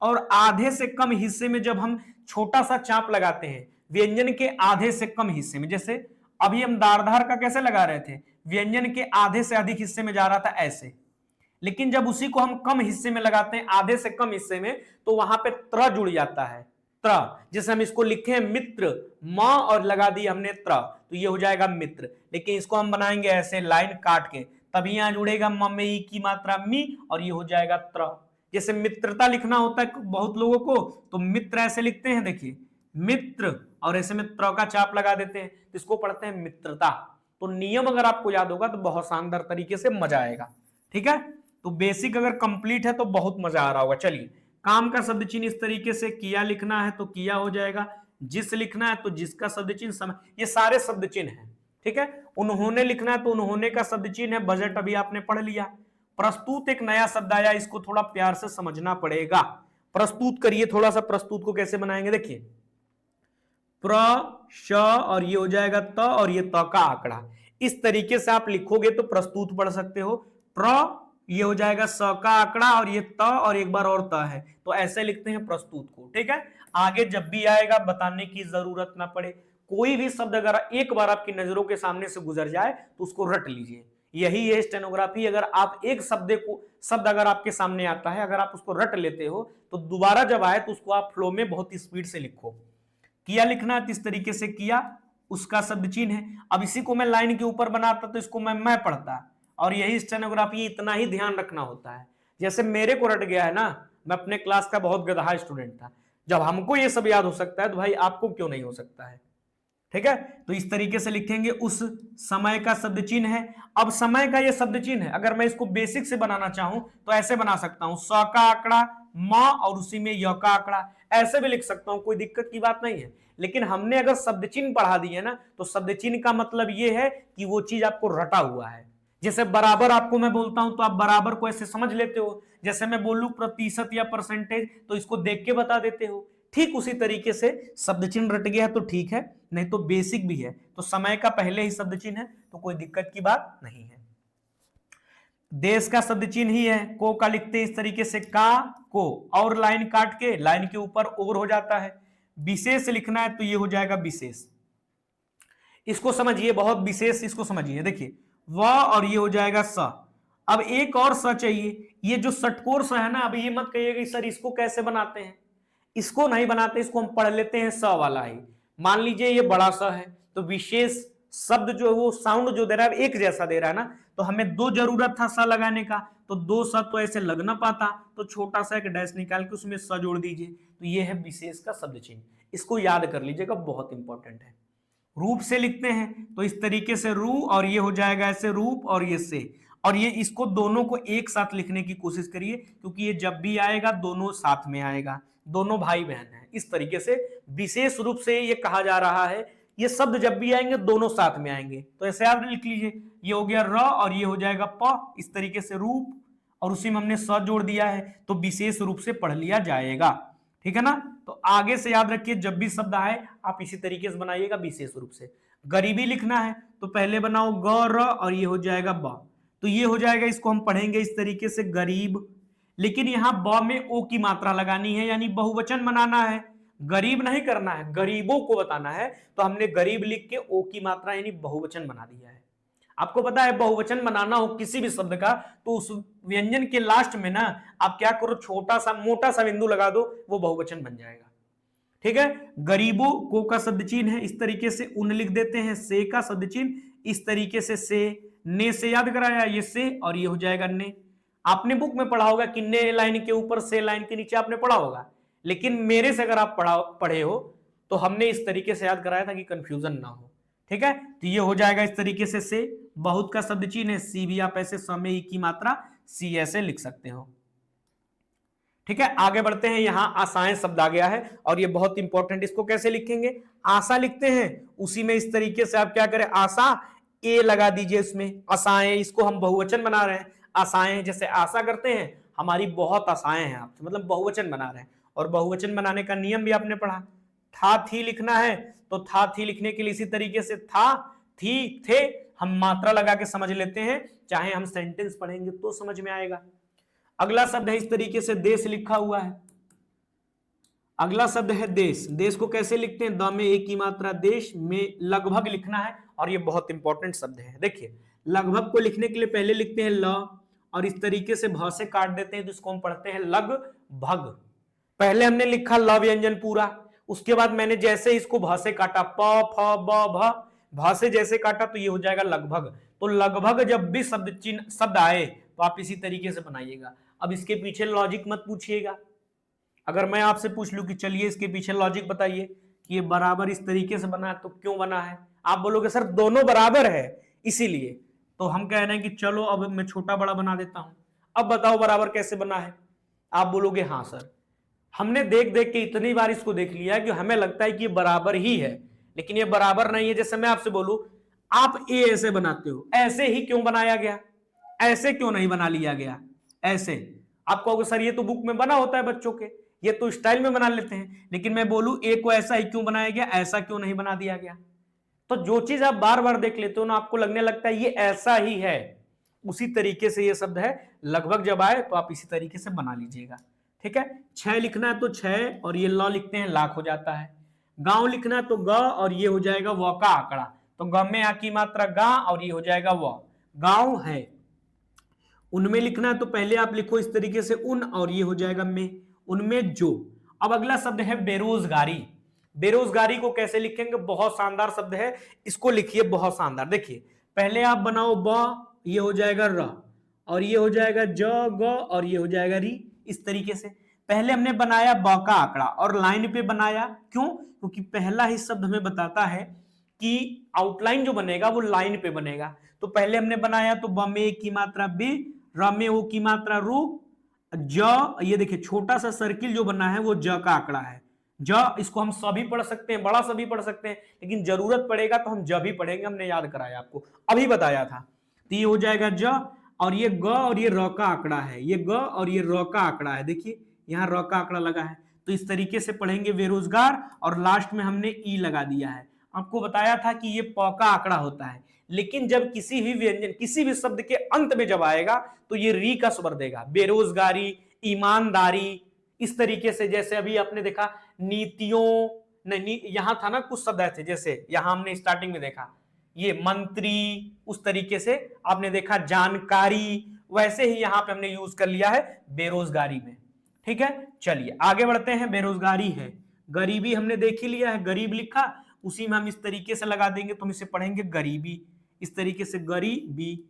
और आधे से कम हिस्से में जब हम छोटा सा चाप लगाते हैं व्यंजन के आधे से कम हिस्से में, जैसे अभी हम दारधार का कैसे लगा रहे थे, व्यंजन के आधे से अधिक हिस्से में जा रहा था ऐसे, लेकिन जब उसी को हम कम हिस्से में लगाते हैं, आधे से कम हिस्से में, तो वहां पे त्र जुड़ जाता है, त्र। जैसे हम इसको लिखे हैं मित्र, म और लगा दिया हमने त्र, तो ये हो जाएगा मित्र। लेकिन इसको हम बनाएंगे ऐसे लाइन काट के, तभी यहां जुड़ेगा म में ई की मात्रा मी और ये हो जाएगा त्र। जैसे मित्रता लिखना होता है बहुत लोगों को, तो मित्र ऐसे लिखते हैं, देखिए मित्र, और ऐसे में त्र का चाप लगा देते हैं, तो इसको पढ़ते हैं मित्रता। तो नियम अगर आपको याद होगा तो बहुत शानदार तरीके से मजा आएगा। ठीक है, तो बेसिक अगर कंप्लीट है तो बहुत मजा आ रहा होगा। चलिए, काम का शब्द चिन्ह इस तरीके से, किया लिखना है तो किया हो जाएगा, जिस लिखना है तो जिसका शब्द चिन्ह, समय, ये सारे शब्द चिन्ह हैं। ठीक है, उन्होंने लिखना है तो उन्होंने का शब्द चिन्ह है, बजट अभी आपने पढ़ लिया। प्रस्तुत एक नया शब्द आया, इसको थोड़ा प्यार से समझना पड़ेगा। प्रस्तुत करिए, थोड़ा सा प्रस्तुत को कैसे बनाएंगे, देखिए प्र श और ये हो जाएगा त और ये त का आंकड़ा, इस तरीके से आप लिखोगे तो प्रस्तुत पढ़ सकते हो। प्र ये हो जाएगा स का आंकड़ा और ये त और एक बार और त है, तो ऐसे लिखते हैं प्रस्तुत को। ठीक है, आगे जब भी आएगा बताने की जरूरत ना पड़े, कोई भी शब्द अगर एक बार आपकी नजरों के सामने से गुजर जाए तो उसको रट लीजिए, यही है स्टेनोग्राफी। अगर आप एक शब्द अगर आपके सामने आता है, अगर आप उसको रट लेते हो तो दोबारा जब आए तो उसको आप फ्लो में बहुत स्पीड से लिखो। किया लिखना है तो इस तरीके से किया, उसका शब्द चिन्ह है। अब इसी को मैं लाइन के ऊपर बनाता तो इसको मैं पढ़ता, और यही स्टेनोग्राफी, इतना ही ध्यान रखना होता है। जैसे मेरे को रट गया है ना, मैं अपने क्लास का बहुत गधा स्टूडेंट था, जब हमको ये सब याद हो सकता है तो भाई आपको क्यों नहीं हो सकता है। ठीक है, तो इस तरीके से लिखेंगे। उस समय का शब्द चिन्ह है। अब समय का ये शब्द चिन्ह है, अगर मैं इसको बेसिक से बनाना चाहूं तो ऐसे बना सकता हूं, स का आंकड़ा, म और उसी में य का आंकड़ा, ऐसे भी लिख सकता हूं, कोई दिक्कत की बात नहीं है। लेकिन हमने अगर शब्द चिन्ह पढ़ा दिए ना, तो शब्द चिन्ह का मतलब ये है कि वो चीज आपको रटा हुआ है। जैसे बराबर आपको मैं बोलता हूं तो आप बराबर को ऐसे समझ लेते हो, जैसे मैं बोलूं प्रतिशत या परसेंटेज तो इसको देख के बता देते हो। ठीक उसी तरीके से शब्द चिन्ह रट गया है तो ठीक है, नहीं तो बेसिक भी है, तो समय का पहले ही शब्द चिन्ह है तो कोई दिक्कत की बात नहीं है। देश का शब्द चिन्ह ही है, को का लिखते इस तरीके से, का को और लाइन काट के लाइन के ऊपर और हो जाता है। विशेष लिखना है तो ये हो जाएगा विशेष, इसको समझिए, बहुत विशेष, इसको समझिए। देखिए व और ये हो जाएगा स। अब एक और स चाहिए, ये जो षटकोर स है ना, अब ये मत कहिएगा सर इसको कैसे बनाते हैं, इसको नहीं बनाते, इसको हम पढ़ लेते हैं स वाला ही। मान लीजिए ये बड़ा स है, तो विशेष शब्द जो वो साउंड जो दे रहा है एक जैसा दे रहा है ना, तो हमें दो जरूरत था स लगाने का, तो दो स तो ऐसे लग ना पाता, तो छोटा सा एक डैश निकाल के उसमें स जोड़ दीजिए, तो ये है विशेष का शब्द चिन्ह। इसको याद कर लीजिएगा, बहुत इंपॉर्टेंट है। रूप से लिखते हैं तो इस तरीके से रू और ये हो जाएगा ऐसे रूप और ये से, और ये इसको दोनों को एक साथ लिखने की कोशिश करिए, क्योंकि ये जब भी आएगा दोनों साथ में आएगा, दोनों भाई बहन हैं। इस तरीके से विशेष रूप से ये कहा जा रहा है, ये शब्द जब भी आएंगे दोनों साथ में आएंगे, तो ऐसे आप लिख लीजिए, ये हो गया र और ये हो जाएगा प, इस तरीके से रूप, और उसी में हमने स जोड़ दिया है, तो विशेष रूप से पढ़ लिया जाएगा। ठीक है ना, तो आगे से याद रखिए, जब भी शब्द आए आप इसी तरीके से बनाइएगा विशेष रूप से। गरीबी लिखना है तो पहले बनाओ ग र और ये हो जाएगा ब, तो ये हो जाएगा, इसको हम पढ़ेंगे इस तरीके से गरीब, लेकिन यहां ब में ओ की मात्रा लगानी है, यानी बहुवचन बनाना है, गरीब नहीं करना है, गरीबों को बताना है, तो हमने गरीब लिख के ओ की मात्रा यानी बहुवचन बना दिया है। आपको पता है बहुवचन बनाना हो किसी भी शब्द का, तो उस व्यंजन के लास्ट में ना आप क्या करो, छोटा सा मोटा सा बिंदु लगा दो, वो बहुवचन बन जाएगा। ठीक है, गरीबों को का शब्द चिन्ह है, इस तरीके से उन लिख देते हैं, से का शब्द चिन्ह इस तरीके से, ने से याद कराया, ये से और ये हो जाएगा ने। आपने बुक में पढ़ा होगा कि ने लाइन के ऊपर से लाइन के नीचे आपने पढ़ा होगा, लेकिन मेरे से अगर आप पढ़े हो तो हमने इस तरीके से याद कराया था कि कंफ्यूजन ना हो। ठीक है, तो ये हो जाएगा इस तरीके से बहुत का शब्द चिन्ह है, सी भी आप ऐसे समय ही की मात्रा सी ऐसे लिख सकते हो। ठीक है, आगे बढ़ते हैं। यहां आशाएं शब्द आ गया है और ये बहुत इंपॉर्टेंट, इसको कैसे लिखेंगे, आशा लिखते हैं, उसी में इस तरीके से आप क्या करें, आशा ए लगा दीजिए इसमें, आशाएं, इसको हम बहुवचन बना रहे हैं, आशाएं, जैसे आशा करते हैं हमारी बहुत आशाएं हैं आपसे, मतलब बहुवचन बना रहे हैं। और बहुवचन बनाने का नियम भी आपने पढ़ा, था थी लिखना है, तो था थी लिखने के लिए इसी तरीके से था थी थे हम मात्रा लगा के समझ लेते हैं, चाहे हम सेंटेंस पढ़ेंगे तो समझ में आएगा। अगला शब्द है इस तरीके से देश लिखा हुआ है। अगला शब्द है देश। देश को कैसे लिखते हैं? द में एक की मात्रा, देश में लगभग लिखना है और ये बहुत इंपॉर्टेंट शब्द है। देखिए लगभग को लिखने के लिए पहले लिखते हैं ल और इस तरीके से भ से काट देते हैं तो इसको हम पढ़ते हैं लगभग। पहले हमने लिखा ल व्यंजन पूरा, उसके बाद मैंने जैसे इसको भ से काटा, प फ ब भ से जैसे काटा तो ये हो जाएगा लगभग। तो लगभग जब भी शब्द आए तो आप इसी तरीके से बनाइएगा। अब इसके पीछे लॉजिक मत पूछिएगा। अगर मैं आपसे पूछ लूं कि चलिए इसके पीछे लॉजिक बताइए कि ये बराबर इस तरीके से बना है तो क्यों बना है, आप बोलोगे सर दोनों बराबर है इसीलिए। तो हम कह रहे हैं कि चलो अब मैं छोटा बड़ा बना देता हूं, अब बताओ बराबर कैसे बना है। आप बोलोगे हाँ सर, हमने देख देख के इतनी बार इसको देख लिया कि हमें लगता है कि ये बराबर ही है, लेकिन ये बराबर नहीं है। जैसे मैं आपसे बोलूं आप ए ऐसे बनाते हो, ऐसे ही क्यों बनाया गया, ऐसे क्यों नहीं बना लिया गया ऐसे। आप कहोगे सर ये तो बुक में बना होता है बच्चों के, ये तो स्टाइल में बना लेते हैं, लेकिन मैं बोलूं ए को ऐसा ही क्यों बनाया गया, ऐसा क्यों नहीं बना दिया गया। तो जो चीज आप बार बार देख लेते हो ना, आपको लगने लगता है ये ऐसा ही है, उसी तरीके से ये शब्द है लगभग जब आए तो आप इसी तरीके से बना लीजिएगा। ठीक है, 6 लिखना है तो 6 और ये ल लिखते हैं लाख हो जाता है। गांव लिखना है तो ग और ये हो जाएगा व का आंकड़ा, तो ग में आ की मात्रा गा और ये हो जाएगा व, गांव है। उनमें लिखना है तो पहले आप लिखो इस तरीके से उन और ये हो जाएगा में, उनमें जो। अब अगला शब्द है बेरोजगारी। बेरोजगारी को कैसे लिखेंगे, बहुत शानदार शब्द है, इसको लिखिए बहुत शानदार। देखिए पहले आप बनाओ ब, ये हो जाएगा र और ये हो जाएगा ज ग और ये हो जाएगा री। इस तरीके से पहले हमने बनाया ब का आंकड़ा और लाइन पे बनाया, क्यों? क्योंकि पहला ही शब्द हमें बताता है कि आउटलाइन जो बनेगा वो लाइन पे बनेगा। तो पहले हमने बनाया तो ब में एक की मात्रा बी, र में ओ की मात्रा रू, ज, ये देखिए छोटा सा सर्किल जो बना है वो ज का आंकड़ा है। ज इसको हम सभी पढ़ सकते हैं, बड़ा सभी पढ़ सकते हैं, लेकिन जरूरत पड़ेगा तो हम ज भी पढ़ेंगे, हमने याद कराया आपको, अभी बताया था। तो ये हो जाएगा ज और ये ग और ये र का आंकड़ा है, ये ग और ये र का आंकड़ा है। देखिए यहाँ र का आंकड़ा लगा है, तो इस तरीके से पढ़ेंगे बेरोजगार और लास्ट में हमने ई लगा दिया है। आपको बताया था कि ये प का आंकड़ा होता है, लेकिन जब किसी भी व्यंजन किसी भी शब्द के अंत में जब आएगा तो ये री का स्वर देगा। बेरोजगारी, ईमानदारी, इस तरीके से। जैसे अभी आपने देखा नीतियों, नहीं यहां था ना कुछ शब्द थे, जैसे यहां हमने स्टार्टिंग में देखा ये मंत्री, उस तरीके से आपने देखा जानकारी, वैसे ही यहां पे हमने यूज कर लिया है बेरोजगारी में। ठीक है, चलिए आगे बढ़ते हैं। बेरोजगारी है, गरीबी हमने देख ही लिया है, गरीब लिखा, उसी में हम इस तरीके से लगा देंगे तो हम इसे पढ़ेंगे गरीबी। इस तरीके से गरीबी,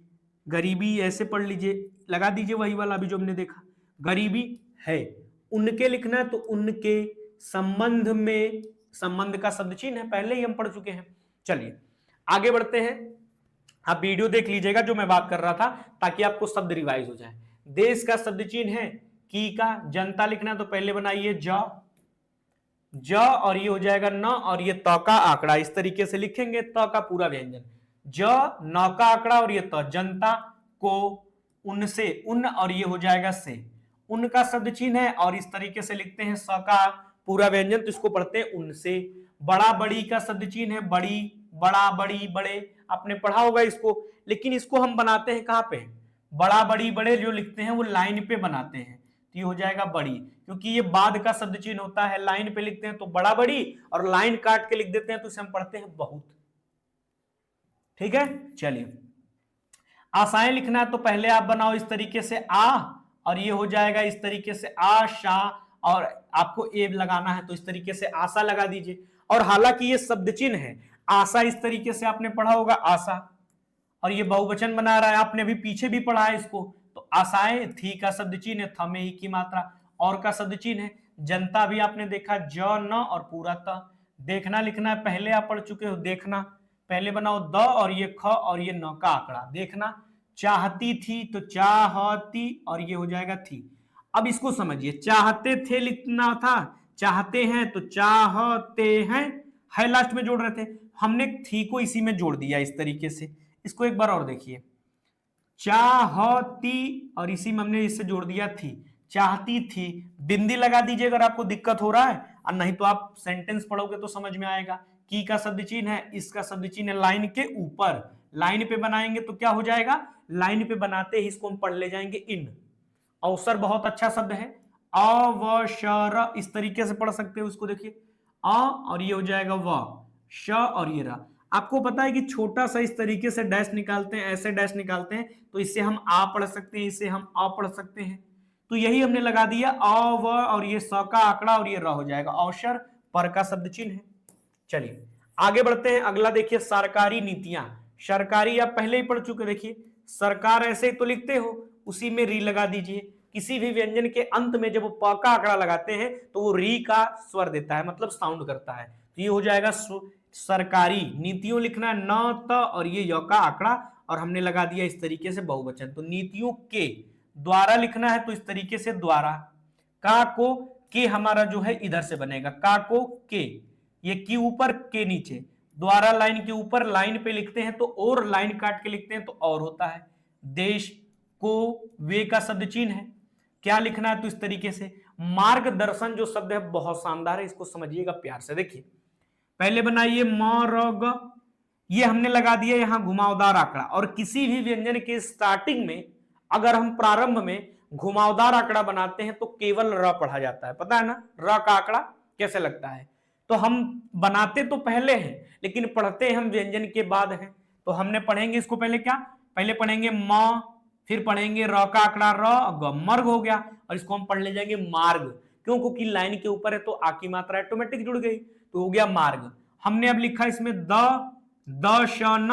गरीबी ऐसे पढ़ लीजिए, लगा दीजिए वही वाला अभी जो हमने देखा, गरीबी है। उनके लिखना है तो उनके, संबंध में, संबंध का शब्द चिन्ह है, पहले ही हम पढ़ चुके हैं। चलिए आगे बढ़ते हैं, आप वीडियो देख लीजिएगा जो मैं बात कर रहा था ताकि आपको शब्द रिवाइज हो जाए। देश का शब्द चिन्ह है की का, जनता लिखना तो पहले बनाइए ज और ये हो जाएगा न और ये त का आंकड़ा, इस तरीके से लिखेंगे त का पूरा व्यंजन, ज न का आंकड़ा और ये त, जनता को, उनसे, उन और ये हो जाएगा से, उनका शब्द चिन्ह है और इस तरीके से लिखते हैं स का पूरा व्यंजन, तो इसको पढ़ते हैं उनसे। बड़ा बड़ी का शब्द चिन्ह है बड़ी, बड़ा बड़ी बड़े, आपने पढ़ा होगा इसको, लेकिन इसको हम बनाते हैं कहां पे, बड़ा बड़ी बड़े जो लिखते हैं वो लाइन पे बनाते हैं, तो ये हो जाएगा बड़ी, क्योंकि ये बाद का शब्द चिन्ह होता है, लाइन पे लिखते हैं तो बड़ा बड़ी और लाइन काट के लिख देते हैं तो इसे हम पढ़ते हैं बहुत। ठीक है, चलिए आशाएं लिखना है तो पहले आप बनाओ इस तरीके से आ और ये हो जाएगा इस तरीके से आशा, और आपको ए लगाना है तो इस तरीके से आशा लगा दीजिए। और हालांकि ये शब्द चिन्ह है, आशा इस तरीके से आपने पढ़ा होगा आशा, और ये बहुवचन बना रहा है, आपने अभी पीछे भी पढ़ा है इसको, तो आशाएं, थी का शब्द चिन्ह है, थ में ई की मात्रा, और का शब्द चिन्ह है, जनता भी आपने देखा ज न और पूरा त। देखना लिखना है पहले आप पढ़ चुके हो, देखना पहले बनाओ द और ये ख और ये न का आंकड़ा, देखना। चाहती थी तो चाहती और ये हो जाएगा थी। अब इसको समझिए, चाहते थे लिखना था, चाहते हैं तो चाहते हैं, है लास्ट में जोड़ रहे थे, हमने थी को इसी में जोड़ दिया इस तरीके से। इसको एक बार और देखिए, चाहती और इसी में हमने इससे जोड़ दिया थी, चाहती थी, बिंदी लगा दीजिए अगर आपको दिक्कत हो रहा है, और नहीं तो आप सेंटेंस पढ़ोगे तो समझ में आएगा। की का शब्द चिन्ह है, इसका शब्द चिन्ह है लाइन के ऊपर, लाइन पे बनाएंगे तो क्या हो जाएगा, लाइन पे बनाते ही इसको हम पढ़ ले जाएंगे इन, अवसर बहुत अच्छा शब्द है, अवसर इस तरीके से पढ़ सकते हो इसको। देखिए अ और ये हो जाएगा व, श और ये रा। आपको पता है कि छोटा सा इस तरीके से डैश निकालते हैं, ऐसे डैश निकालते हैं, तो इससे हम आ पढ़ सकते हैं, इससे हम अ पढ़ सकते हैं। तो यही हमने लगा दिया अ व और ये स का आंकड़ा और ये र हो जाएगा अवसर, पर का शब्द चिन्ह है। चलिए आगे बढ़ते हैं। अगला देखिए सरकारी नीतियां। सरकारी आप पहले ही पढ़ चुके, देखिए सरकार ऐसे ही तो लिखते हो, उसी में री लगा दीजिए। किसी भी व्यंजन के अंत में जब वो प का आंकड़ा लगाते हैं तो वो री का स्वर देता है, मतलब साउंड करता है। तो ये हो जाएगा सरकारी। नीतियों लिखना है न त और ये य का आंकड़ा, और हमने लगा दिया इस तरीके से बहुवचन। तो नीतियों के द्वारा लिखना है तो इस तरीके से द्वारा, का को के हमारा जो है इधर से बनेगा, का को के, ये की ऊपर के नीचे, द्वारा लाइन के ऊपर लाइन पे लिखते हैं तो और लाइन काट के लिखते हैं तो और होता है। देश को वे का शब्द चिन्ह है। क्या लिखना है तो इस तरीके से। मार्गदर्शन जो शब्द है बहुत शानदार है, इसको समझिएगा प्यार से। देखिए पहले बनाइए म र ग, ये हमने लगा दिया यहां घुमावदार आंकड़ा। और किसी भी व्यंजन के स्टार्टिंग में अगर हम प्रारंभ में घुमावदार आंकड़ा बनाते हैं तो केवल र पढ़ा जाता है, पता है ना र का आंकड़ा कैसे लगता है। तो हम बनाते तो पहले हैं लेकिन पढ़ते हम व्यंजन के बाद हैं। तो हमने पढ़ेंगे इसको पहले क्या, पहले पढ़ेंगे म, फिर पढ़ेंगे र का आंकड़ा र, मर्ग हो गया, और इसको हम पढ़ ले जाएंगे मार्ग। क्यों, क्योंकि लाइन के ऊपर है तो आ की मात्रा ऑटोमेटिक जुड़ गई, तो हो गया मार्ग। हमने अब लिखा इसमें दशन,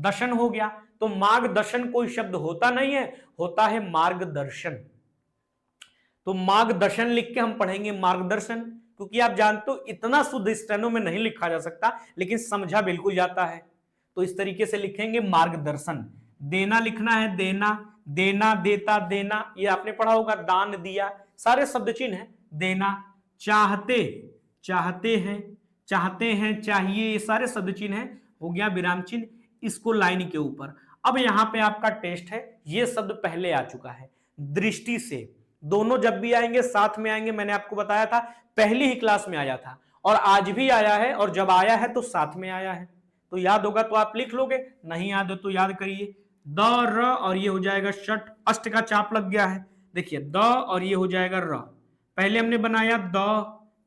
दशन हो गया। तो मार्गदर्शन कोई शब्द होता नहीं है, होता है मार्गदर्शन। तो मार्गदर्शन लिख के हम पढ़ेंगे मार्गदर्शन, क्योंकि आप जानते हो इतना शुद्ध स्टेनो में नहीं लिखा जा सकता, लेकिन समझा बिल्कुल जाता है। तो इस तरीके से लिखेंगे मार्गदर्शन। देना लिखना है देना, देना देता देना, ये आपने पढ़ा होगा, दान दिया, सारे शब्द चिन्ह है। देना, चाहते, चाहते हैं, चाहते हैं, चाहिए, ये सारे शब्द चिन्ह है। हो गया विराम चिन्ह, इसको लाइन के ऊपर। अब यहां पे आपका टेस्ट है, ये शब्द पहले आ चुका है। दृष्टि से, दोनों जब भी आएंगे साथ में आएंगे, मैंने आपको बताया था पहली ही क्लास में आया था और आज भी आया है, और जब आया है तो साथ में आया है। तो याद होगा तो आप लिख लोगे, नहीं याद हो तो याद करिए। द र और ये हो जाएगा षट, अष्ट का चाप लग गया है। देखिए द और ये हो जाएगा र। पहले हमने बनाया द,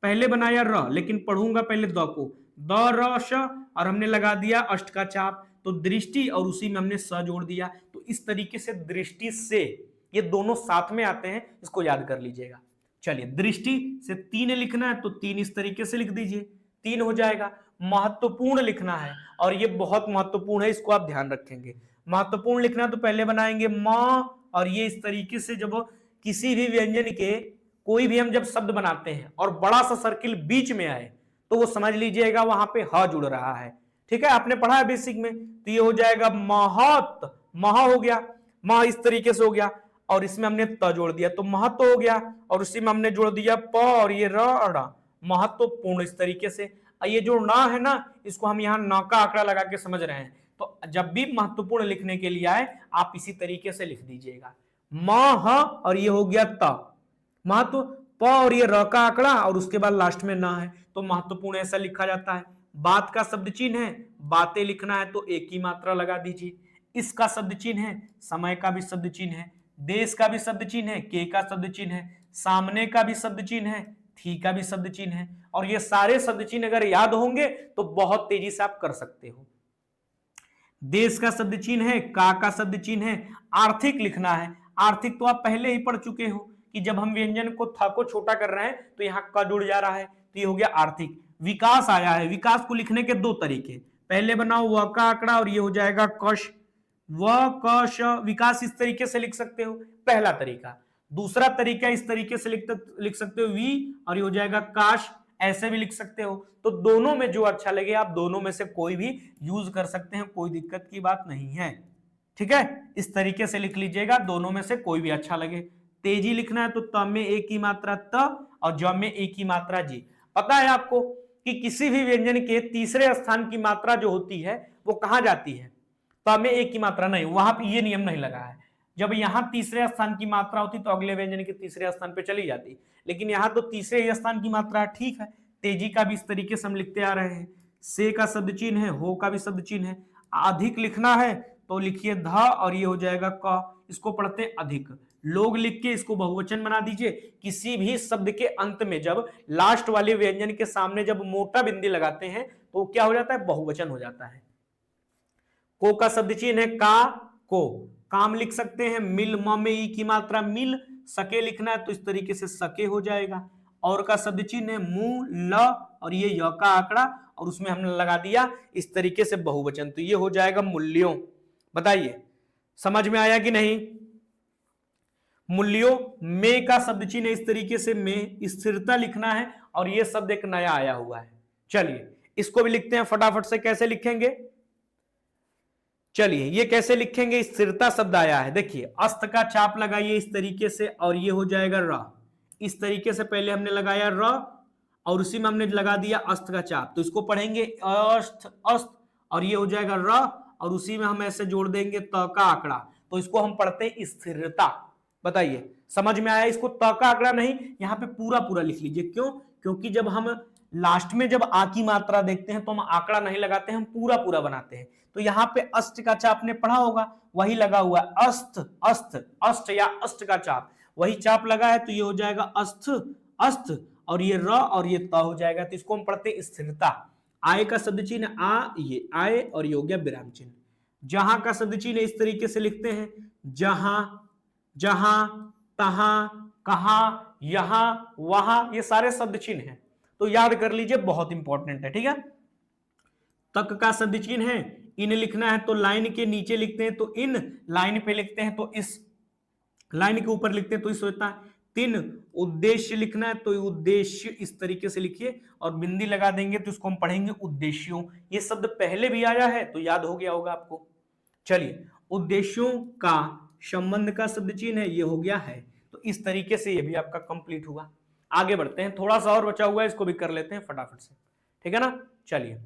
पहले बनाया र, लेकिन पढ़ूंगा पहले द को, द र श, और हमने लगा दिया अष्ट का चाप, तो दृष्टि, और उसी में हमने स जोड़ दिया। तो इस तरीके से दृष्टि से, ये दोनों साथ में आते हैं, इसको याद कर लीजिएगा। चलिए दृष्टि से तीन लिखना है तो तीन इस तरीके से लिख दीजिए, तीन हो जाएगा। महत्वपूर्ण लिखना है और ये बहुत महत्वपूर्ण है, इसको आप ध्यान रखेंगे। महत्वपूर्ण लिखना है तो पहले बनाएंगे म, और ये इस तरीके से जब किसी भी व्यंजन के कोई भी हम जब शब्द बनाते हैं और बड़ा सा सर्किल बीच में आए तो वो समझ लीजिएगा वहां पे ह जुड़ रहा है। ठीक है, आपने पढ़ा है बेसिक में। तो ये हो जाएगा महत, मह हो गया, मह इस तरीके से हो गया, और इसमें हमने त जोड़ दिया तो महत्व हो गया, और उसी में हमने जोड़ दिया प और ये र, महत्वपूर्ण इस तरीके से। ये जो न है ना, इसको हम यहाँ न का आंकड़ा लगा के समझ रहे हैं। तो जब भी महत्वपूर्ण लिखने के लिए आए आप इसी तरीके से लिख दीजिएगा, मह और ये हो गया त, महत्व, प और ये र का आंकड़ा, और उसके बाद लास्ट में न है तो महत्वपूर्ण ऐसा लिखा जाता है। बात का शब्द चिन्ह है, बातें लिखना है तो एक ही मात्रा लगा दीजिए। इसका शब्द चिन्ह है, समय का भी शब्द चिन्ह है, देश का भी शब्द चिन्ह है, के का शब्द चिन्ह है, सामने का भी शब्द चिन्ह है, थी का भी शब्द चिन्ह है। और ये सारे शब्द चिन्ह अगर याद होंगे तो बहुत तेजी से आप कर सकते हो। देश का शब्द चिन्ह है, का शब्द चिन्ह है, आर्थिक लिखना है। आर्थिक तो आप पहले ही पढ़ चुके हो कि जब हम व्यंजन को था को छोटा कर रहे हैं तो यहाँ क जुड़ जा रहा है, तो ये हो गया आर्थिक। विकास आया है, विकास को लिखने के दो तरीके, पहले बनाओ व का आंकड़ा और ये हो जाएगा कश, व क श, विकास इस तरीके से लिख सकते हो, पहला तरीका। दूसरा तरीका इस तरीके से लिख सकते हो वी, और ये हो जाएगा काश, ऐसे भी लिख सकते हो। तो दोनों में जो अच्छा लगे आप दोनों में से कोई भी यूज कर सकते हैं, कोई दिक्कत की बात नहीं है। ठीक है, इस तरीके से लिख लीजिएगा, दोनों में से कोई भी अच्छा लगे। तेजी लिखना है तो त में एक ही मात्रा त और ज में एक ही मात्रा जी। पता है आपको कि किसी भी व्यंजन के तीसरे स्थान की मात्रा जो होती है वो कहां जाती है, त में एक की मात्रा नहीं, वहां पे ये नियम नहीं लगा है। जब यहां तीसरे स्थान की मात्रा होती तो अगले व्यंजन के तीसरे स्थान पे चली जाती, लेकिन यहां तो तीसरे ही स्थान की मात्रा है। ठीक है, तेजी का भी इस तरीके से हम लिखते आ रहे हैं। से का शब्द चिन्ह है, हो का भी शब्द चिन्ह है। अधिक लिखना है तो लिखिए ध और ये हो जाएगा क, इसको पढ़ते हैं अधिक। लोग लिख के इसको बहुवचन बना दीजिए। किसी भी शब्द के अंत में जब लास्ट वाले व्यंजन के सामने जब मोटा बिंदी लगाते हैं तो क्या हो जाता है, बहुवचन हो जाता है। को का शब्द चिन्ह है का, को काम लिख सकते हैं, मिल म में ई की मात्रा मिल, सके लिखना है तो इस तरीके से सके हो जाएगा। और का शब्द चिन्ह है मुंह ल, और ये य का आंकड़ा, और उसमें हमने लगा दिया इस तरीके से बहुवचन, तो ये हो जाएगा मूल्यों। बताइए समझ में आया कि नहीं। मूल्यों में का शब्द चिन्ह इस तरीके से में, स्थिरता लिखना है, और ये शब्द एक नया आया हुआ है। चलिए इसको भी लिखते हैं फटाफट से, कैसे लिखेंगे, चलिए ये कैसे लिखेंगे, स्थिरता शब्द आया है, देखिए अस्त का चाप लगाइए इस तरीके से, और ये हो जाएगा र। इस तरीके से पहले हमने लगाया र, और उसी में हमने लगा दिया अस्त का चाप, तो इसको पढ़ेंगे अस्त अस्त, और ये हो जाएगा र, और उसी में हम ऐसे जोड़ देंगे त का आंकड़ा, तो इसको हम पढ़ते हैं स्थिरता। बताइए समझ में आया। इसको त का आंकड़ा नहीं, यहाँ पे पूरा पूरा लिख लीजिए। क्यों, क्योंकि जब हम लास्ट में जब आ की मात्रा देखते हैं तो हम आंकड़ा नहीं लगाते, हम पूरा पूरा बनाते हैं। तो यहाँ पे अस्त का चाप आपने पढ़ा होगा, वही लगा हुआ है, अस्त अस्त अस्त या अस्त का चाप, वही चाप लगा है, तो ये हो जाएगा अस्त अस्त, और ये र और ये त हो जाएगा, तो इसको हम पढ़ते हैं स्थिरता। आय का शब्द चिन्ह आ, ये आय, और ये हो गया विराम चिन्ह। जहां का शब्द चिन्ह इस तरीके से लिखते हैं, जहां जहां तहां कहां यहां वहां, ये सारे शब्द चिन्ह हैं, तो याद कर लीजिए, बहुत इंपॉर्टेंट है, ठीक है। तक का शब्द चिन्ह है, इन लिखना है तो लाइन के नीचे लिखते हैं तो इन, लाइन पे लिखते हैं तो इस, लाइन के ऊपर लिखते हैं तो इस होता है। तीन उद्देश्य लिखना है तो उद्देश्य इस तरीके से लिखिए, और बिंदी लगा देंगे तो इसको हम पढ़ेंगे उद्देश्यों। ये शब्द पहले भी आया है तो याद हो गया होगा आपको। चलिए उद्देश्यों का संबंध का शब्द चिन्ह है, ये हो गया है, तो इस तरीके से ये भी आपका कंप्लीट हुआ। आगे बढ़ते हैं, थोड़ा सा और बचा हुआ है, इसको भी कर लेते हैं फटाफट से, ठीक है ना। चलिए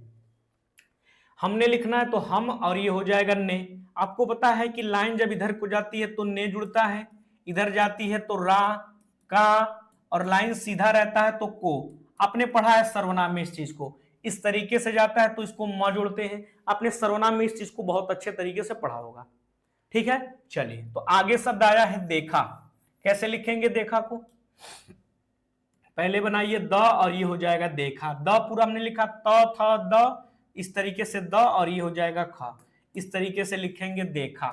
हमने लिखना है तो हम, और ये हो जाएगा ने। आपको पता है कि लाइन जब इधर को जाती है तो ने जुड़ता है, इधर जाती है तो रा का, और लाइन सीधा रहता है तो को। आपने पढ़ा है सर्वनाम में इस चीज को, इस तरीके से जाता है तो इसको म जोड़ते हैं। आपने सर्वनाम में इस चीज को बहुत अच्छे तरीके से पढ़ा होगा, ठीक है। चलिए तो आगे शब्द आया है देखा। कैसे लिखेंगे देखा को, पहले बनाइए द, और ये हो जाएगा देखा। द पूरा हमने लिखा, त था द, इस तरीके से द, और ये हो जाएगा खा, इस तरीके से लिखेंगे देखा।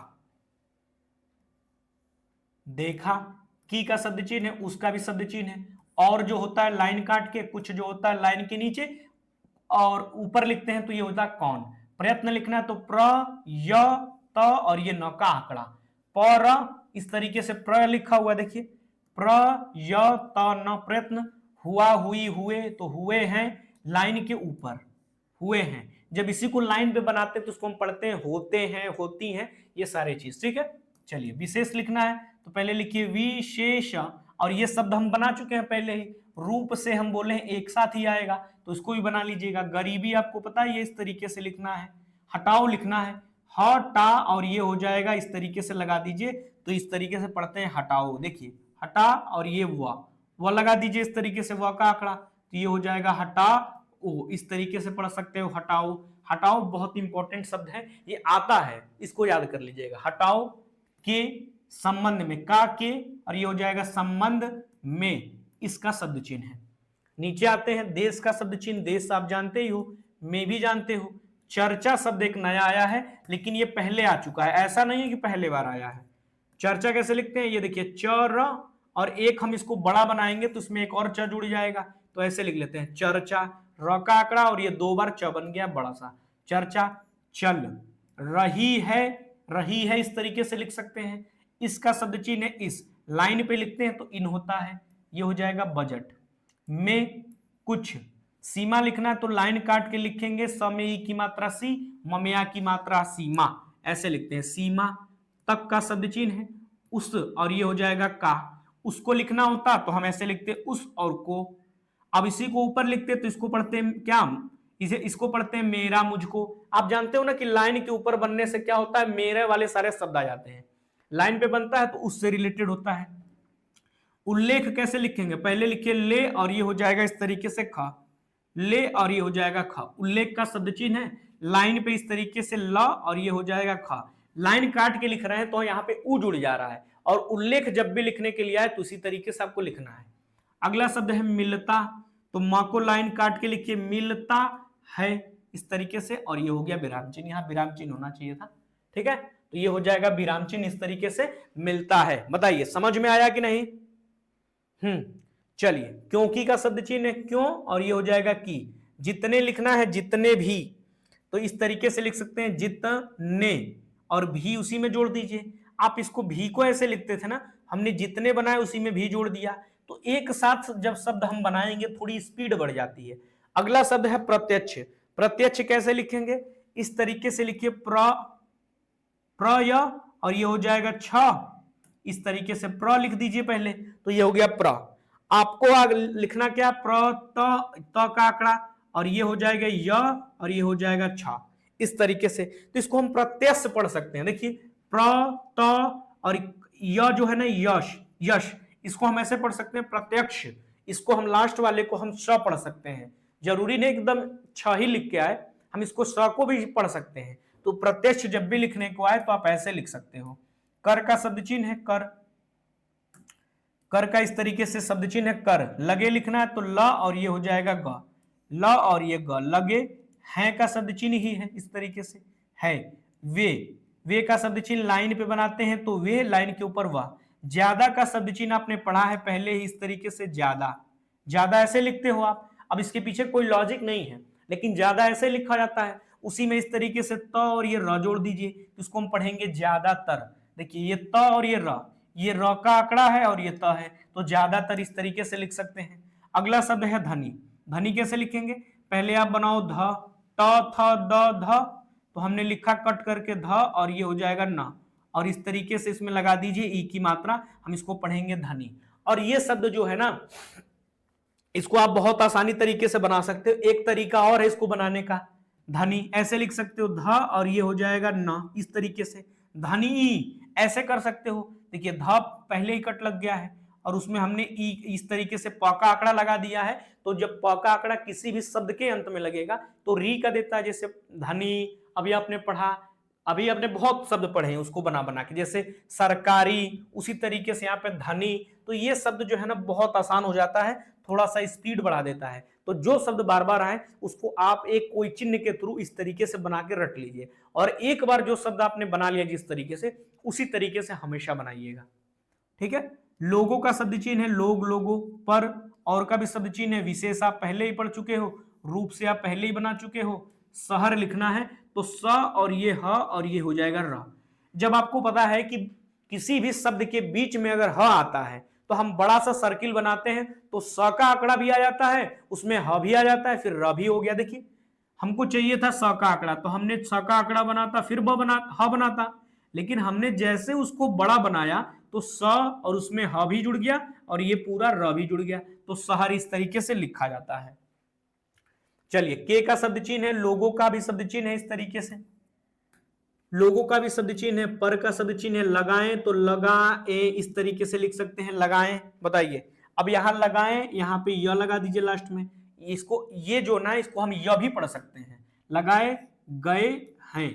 देखा की का शब्द चिन्ह है, उसका भी शब्द चिन्ह है, और जो होता है लाइन काट के, कुछ जो होता है लाइन के नीचे और ऊपर लिखते हैं तो ये होता है कौन। प्रयत्न लिखना है तो प्र य त, और ये न का आंकड़ा, पर इस तरीके से प्र लिखा हुआ, देखिए प्र य त न, प्रयत्न। हुआ हुई हुए, तो हुए हैं लाइन के ऊपर, हुए हैं। जब इसी को लाइन पे बनाते हैं तो उसको हम पढ़ते हैं होते हैं, होती हैं, ये सारे चीज, ठीक है। चलिए विशेष लिखना है तो पहले लिखिए विशेष, और ये शब्द हम बना चुके हैं पहले ही, रूप से हम बोले हैं एक साथ ही आएगा, तो इसको भी बना लीजिएगा। गरीबी आपको पता है, ये इस तरीके से लिखना है। हटाओ लिखना है, हटा, और ये हो जाएगा इस तरीके से लगा दीजिए, तो इस तरीके से पढ़ते हैं हटाओ। देखिए हटा, और ये वह लगा दीजिए इस तरीके से, वह का आंकड़ा, तो ये हो जाएगा हटा ओ, इस तरीके से पढ़ सकते हो हटाओ। हटाओ बहुत इंपॉर्टेंट शब्द है, ये आता है, इसको याद कर लीजिएगा। हटाओ के संबंध में, का के, और ये हो जाएगा संबंध में, इसका शब्द चिन्ह है। नीचे आते हैं देश का शब्द चिन्ह, देश आप जानते ही हो, में भी जानते हो। चर्चा शब्द एक नया आया है, लेकिन ये पहले आ चुका है, ऐसा नहीं है कि पहले बार आया है। चर्चा कैसे लिखते हैं, ये देखिए चर, और एक हम इसको बड़ा बनाएंगे तो इसमें एक और च जुड़ जाएगा, तो ऐसे लिख लेते हैं चर्चा, र का आंकड़ा, और ये दो बार च बन गया बड़ा सा, चर्चा। चल रही है इस तरीके से लिख सकते हैं। इसका शब्द चिन्ह है इस, लाइन पे लिखते हैं तो इन होता है, ये हो जाएगा बजट। में कुछ, सीमा लिखना है तो लाइन काट के लिखेंगे, स में ई की मात्रा सी, म में आ की मात्रा सीमा, ऐसे लिखते हैं सीमा। तक का शब्द चिन्ह है उस, और ये हो जाएगा का। उसको लिखना होता तो हम ऐसे लिखते उस और को। अब इसी को ऊपर लिखते तो इसको पढ़ते हैं क्या, इसको पढ़ते हैं मेरा मुझको। आप जानते हो ना कि लाइन के ऊपर बनने से क्या होता है, मेरे वाले सारे शब्द आ जाते हैं। लाइन पे बनता है तो उससे रिलेटेड होता है। उल्लेख कैसे लिखेंगे, पहले लिखिए ले, और ये हो जाएगा इस तरीके से खा, ले, और ये हो जाएगा खा। उल्लेख का शब्द चिन्ह है, लाइन पे इस तरीके से ल, और ये हो जाएगा खा। लाइन काट के लिख रहे हैं तो यहाँ पे उ जुड़ जा रहा है, और उल्लेख जब भी लिखने के लिए आए तो उसी तरीके से आपको लिखना है। अगला शब्द है मिलता, तो माँ को लाइन काट के लिखिए मिलता है इस तरीके से, और ये हो गया विराम चिन्ह, यहाँ विराम चिन्ह होना चाहिए था। ठीक है, तो ये हो जाएगा विराम चिन्ह इस तरीके से मिलता है। बताइए समझ में आया कि नहीं? चलिए, क्योंकि का शब्द चिन्ह है क्यों, और ये हो जाएगा की। जितने लिखना है जितने भी, तो इस तरीके से लिख सकते हैं जितने, और भी उसी में जोड़ दीजिए। आप इसको भी को ऐसे लिखते थे ना, हमने जितने बनाए उसी में भी जोड़ दिया, तो एक साथ जब शब्द हम बनाएंगे थोड़ी स्पीड बढ़ जाती है। अगला शब्द है प्रत्यक्ष। प्रत्यक्ष कैसे लिखेंगे? इस तरीके से लिखिए प्र, और ये हो जाएगा छ, इस तरीके से प्र लिख दीजिए पहले, तो ये हो गया प्र। आपको आगे लिखना क्या? त का आंकड़ा, और ये हो जाएगा य, और ये हो जाएगा छ, इस तरीके से। तो इसको हम प्रत्यक्ष पढ़ सकते हैं। देखिए प्र, त और य जो है ना यश, यश, इसको हम ऐसे पढ़ सकते हैं प्रत्यक्ष। इसको हम लास्ट वाले को हम स पढ़ सकते हैं, जरूरी नहीं एकदम छ ही लिख के आए, हम इसको स को भी पढ़ सकते हैं। तो प्रत्यक्ष जब भी लिखने को आए तो आप ऐसे लिख सकते हो। कर का शब्द चिन्ह है कर, कर का इस तरीके से शब्द चिन्ह है कर। लगे लिखना है तो ल, और ये हो जाएगा ग, ल और ये ग, लगे। है का शब्द चिन्ह ही है इस तरीके से है। वे का शब्द चिन्ह लाइन पे बनाते हैं तो वे, लाइन के ऊपर वह। ज्यादा का शब्द चिन्ह आपने पढ़ा है पहले ही, इस तरीके से ज्यादा, ज्यादा ऐसे लिखते हो आप। अब इसके पीछे कोई लॉजिक नहीं है, लेकिन ज्यादा ऐसे लिखा जाता है। उसी में इस तरीके से त और ये र जोड़ दीजिए, इसको हम पढ़ेंगे ज्यादातर। देखिए ये त और ये र का आंकड़ा है और ये त है, तो ज्यादातर इस तरीके से लिख सकते हैं। अगला शब्द है धनी। धनी कैसे लिखेंगे? पहले आप बनाओ ध, ट थ द ध, तो हमने लिखा कट करके ध, और ये हो जाएगा न, और इस तरीके से इसमें लगा दीजिए ई की मात्रा, हम इसको पढ़ेंगे धनी। और ये शब्द जो है ना, इसको आप बहुत आसानी तरीके से बना सकते हो। एक तरीका और है इसको बनाने का, धनी ऐसे लिख सकते हो ध, और ये हो जाएगा न, इस तरीके से। धनी ऐसे कर सकते हो, देखिए ध पहले ही कट लग गया है, और उसमें हमने ई इस तरीके से प का आंकड़ा लगा दिया है, तो जब प का आंकड़ा किसी भी शब्द के अंत में लगेगा तो री का देता है। जैसे धनी, अभी आपने पढ़ा, अभी आपने बहुत शब्द पढ़े हैं उसको बना बना के, जैसे सरकारी, उसी तरीके से यहाँ पे धनी। तो ये शब्द जो है ना बहुत आसान हो जाता है, थोड़ा सा स्पीड बढ़ा देता है। तो जो शब्द बार बार आए उसको आप एक कोई चिन्ह के थ्रू इस तरीके से बना के रट लीजिए, और एक बार जो शब्द आपने बना लिया जिस तरीके से, उसी तरीके से हमेशा बनाइएगा। ठीक है। लोगो का शब्द चिन्ह है लोग, लोगो। पर और का भी शब्द चिन्ह है विशेष, आप पहले ही पढ़ चुके हो। रूप से आप पहले ही बना चुके हो। शहर लिखना है तो स और ये ह, और ये हो जाएगा र। जब आपको पता है कि किसी भी शब्द के बीच में अगर ह आता है तो हम बड़ा सा सर्किल बनाते हैं, तो स का आंकड़ा भी आ जाता है, उसमें ह भी आ जाता है, फिर र भी हो गया। देखिए हमको चाहिए था स का आंकड़ा, तो हमने स का आंकड़ा बनाता, फिर ह बनाता, लेकिन हमने जैसे उसको बड़ा बनाया तो स और उसमें ह भी जुड़ गया, और ये पूरा र भी जुड़ गया, तो शहर इस तरीके से लिखा जाता है। चलिए, के का शब्द चिन्ह है लोगों का भी शब्द चिन्ह है इस तरीके से। लोगों का भी शब्द चिन्ह है। पर का शब्द चिन्ह है लगाएं, तो लगाए इस तरीके से लिख सकते हैं लगाएं। बताइए, अब यहां लगाएं, यहां पे य लगा दीजिए लास्ट में। इसको ये जो ना, इसको हम य भी पढ़ सकते हैं। लगाए गए हैं,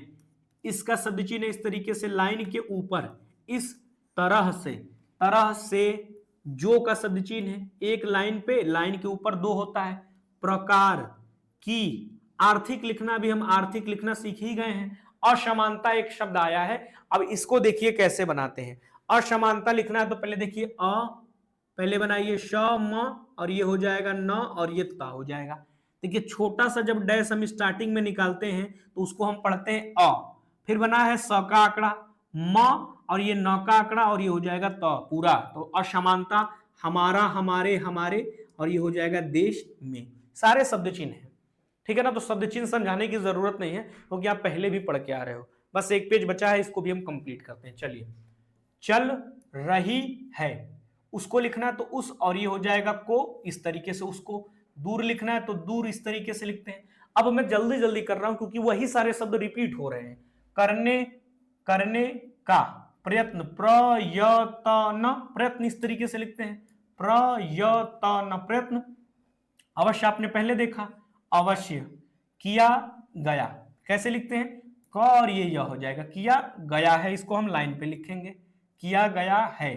इसका शब्द चिन्ह इस तरीके से लाइन के ऊपर इस तरह से, तरह से। जो का शब्द चिन्ह है एक लाइन पे, लाइन के ऊपर दो होता है। प्रकार की, आर्थिक लिखना भी हम आर्थिक लिखना सीख ही गए हैं। असमानता एक शब्द आया है, अब इसको देखिए कैसे बनाते हैं। असमानता लिखना है तो पहले देखिए अ, पहले बनाइए श म, और ये हो जाएगा न, और ये ता हो जाएगा। देखिए छोटा सा जब डैश हम स्टार्टिंग में निकालते हैं तो उसको हम पढ़ते हैं अ, फिर बना है स का आंकड़ा, म और ये न का आंकड़ा, और ये हो जाएगा त पूरा। तो असमानता, हमारा, हमारे, हमारे, और ये हो जाएगा देश में। सारे शब्द चिन्ह है, ठीक है ना। तो शब्द चिन्ह समझाने की जरूरत नहीं है क्योंकि आप पहले भी पढ़ के आ रहे हो। बस एक पेज बचा है, इसको भी हम कंप्लीट करते हैं। चलिए, चल रही है, उसको लिखना है तो उस, और ये हो जाएगा को, इस तरीके से उसको। दूर लिखना है तो दूर इस तरीके से लिखते हैं। अब मैं जल्दी जल्दी कर रहा हूं क्योंकि वही सारे शब्द रिपीट हो रहे हैं। करने, करने का, प्रयत्न, प्रयत्न, प्रयत्न इस तरीके से लिखते हैं। प्रयत्न, प्रयत्न। अवश्य आपने पहले देखा, अवश्य। किया गया कैसे लिखते हैं? क और ये य हो जाएगा, किया गया है, इसको हम लाइन पे लिखेंगे। किया गया है,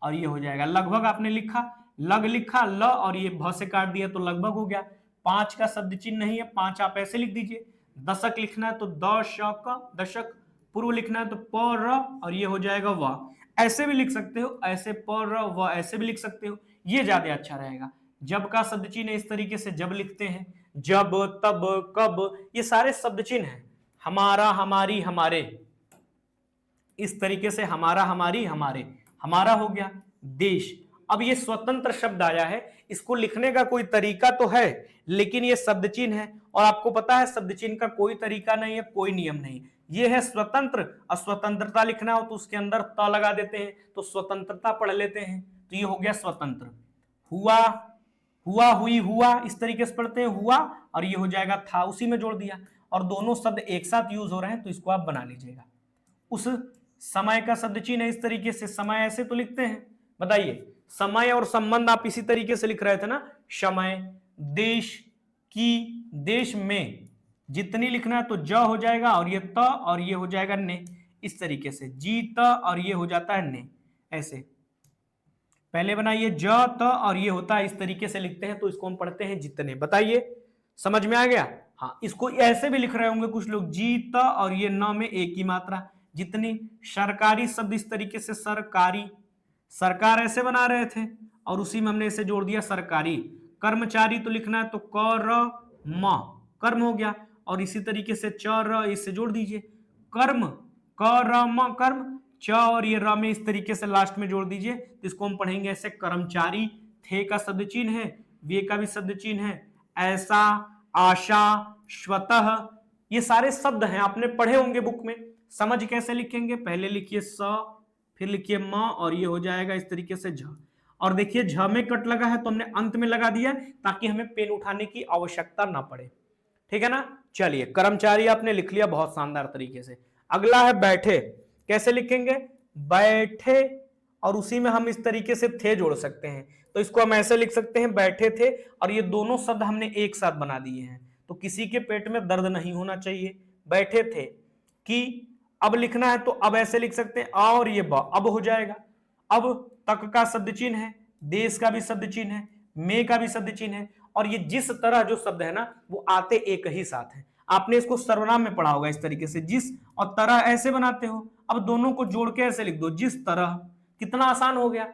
और ये हो जाएगा लगभग। आपने लिखा, लग लिखा, ल और ये भ से काट दिया तो लगभग हो गया। 5 का शब्द चिन्ह नहीं है, 5 आप ऐसे लिख दीजिए। दशक लिखना है तो दशक, दशक। पूर्व लिखना है तो प र और ये हो जाएगा व। ऐसे भी लिख सकते हो, ऐसे प र व, ऐसे भी लिख सकते हो, ये ज्यादा अच्छा रहेगा। जब का शब्द चिन्ह इस तरीके से जब लिखते हैं, जब, तब, कब, ये सारे शब्द चिन्ह हैं। हमारा, हमारी, हमारे, इस तरीके से हमारा, हमारी, हमारे, हमारा हो गया। देश, अब ये स्वतंत्र शब्द आया है, इसको लिखने का कोई तरीका तो है, लेकिन ये शब्द चिन्ह है, और आपको पता है शब्द चिन्ह का कोई तरीका नहीं है, कोई नियम नहीं। ये है स्वतंत्र। अस्वतंत्रता लिखना हो तो उसके अंदर त लगा देते हैं, तो स्वतंत्रता पढ़ लेते हैं, तो ये हो गया स्वतंत्र। हुआ, हुआ, हुई, हुआ, इस तरीके से पढ़ते हैं, हुआ, और ये हो जाएगा था, उसी में जोड़ दिया, और दोनों शब्द एक साथ यूज हो रहे हैं, तो इसको आप बना लीजिएगा। उस समय का शब्द चिन्ह है इस तरीके से, समय ऐसे तो लिखते हैं, बताइए। समय और संबंध आप इसी तरीके से लिख रहे थे ना, समय। देश की, देश में, जितनी लिखना है तो ज हो जाएगा, और ये त और ये हो जाएगा ने, इस तरीके से जीत और ये हो जाता है ने, ऐसे। पहले बनाइए ज त और ये होता है, इस तरीके से लिखते हैं, तो इसको हम पढ़ते हैं जितने। बताइए, समझ में आ गया? हाँ, इसको ऐसे भी लिख रहे होंगे कुछ लोग, जीत और ये न में एक ही मात्रा, जितनी। सरकारी शब्द इस तरीके से, सरकारी, सरकार ऐसे बना रहे थे, और उसी में हमने इसे जोड़ दिया सरकारी। कर्मचारी तो लिखना है तो क र म, कर्म हो गया, और इसी तरीके से च र, इससे जोड़ दीजिए। कर्म, क र म कर्म, च और ये र में इस तरीके से लास्ट में जोड़ दीजिए, तो इसको हम पढ़ेंगे ऐसे, कर्मचारी। थे का शब्द चिन्ह है, वे का भी शब्द चिन्ह है, ऐसा, आशा, स्वतः, ये सारे शब्द हैं, आपने पढ़े होंगे बुक में। समझ कैसे लिखेंगे, पहले लिखिए स, फिर लिखिए म, और ये हो जाएगा इस तरीके से झ। और देखिए झ में कट लगा है तो हमने अंत में लगा दिया, ताकि हमें पेन उठाने की आवश्यकता ना पड़े, ठीक है ना। चलिए, कर्मचारी आपने लिख लिया बहुत शानदार तरीके से। अगला है बैठे, कैसे लिखेंगे, बैठे, और उसी में हम इस तरीके से थे जोड़ सकते हैं, तो इसको हम ऐसे लिख सकते हैं, बैठे थे, और ये दोनों शब्द हमने एक साथ बना दिए हैं, तो किसी के पेट में दर्द नहीं होना चाहिए। बैठे थे। कि, अब लिखना है तो अब ऐसे लिख सकते हैं, आ और ये ब, अब हो जाएगा। अब तक का शब्द चिन्ह है, देश का भी शब्द चिन्ह है, में का भी शब्द चिन्ह है, और ये जिस तरह जो शब्द है ना, वो आते एक ही साथ है। आपने इसको सर्वनाम में पढ़ा होगा इस तरीके से, जिस और तरह ऐसे बनाते हो, अब दोनों को जोड़ के ऐसे लिख दो, जिस तरह। कितना आसान हो गया।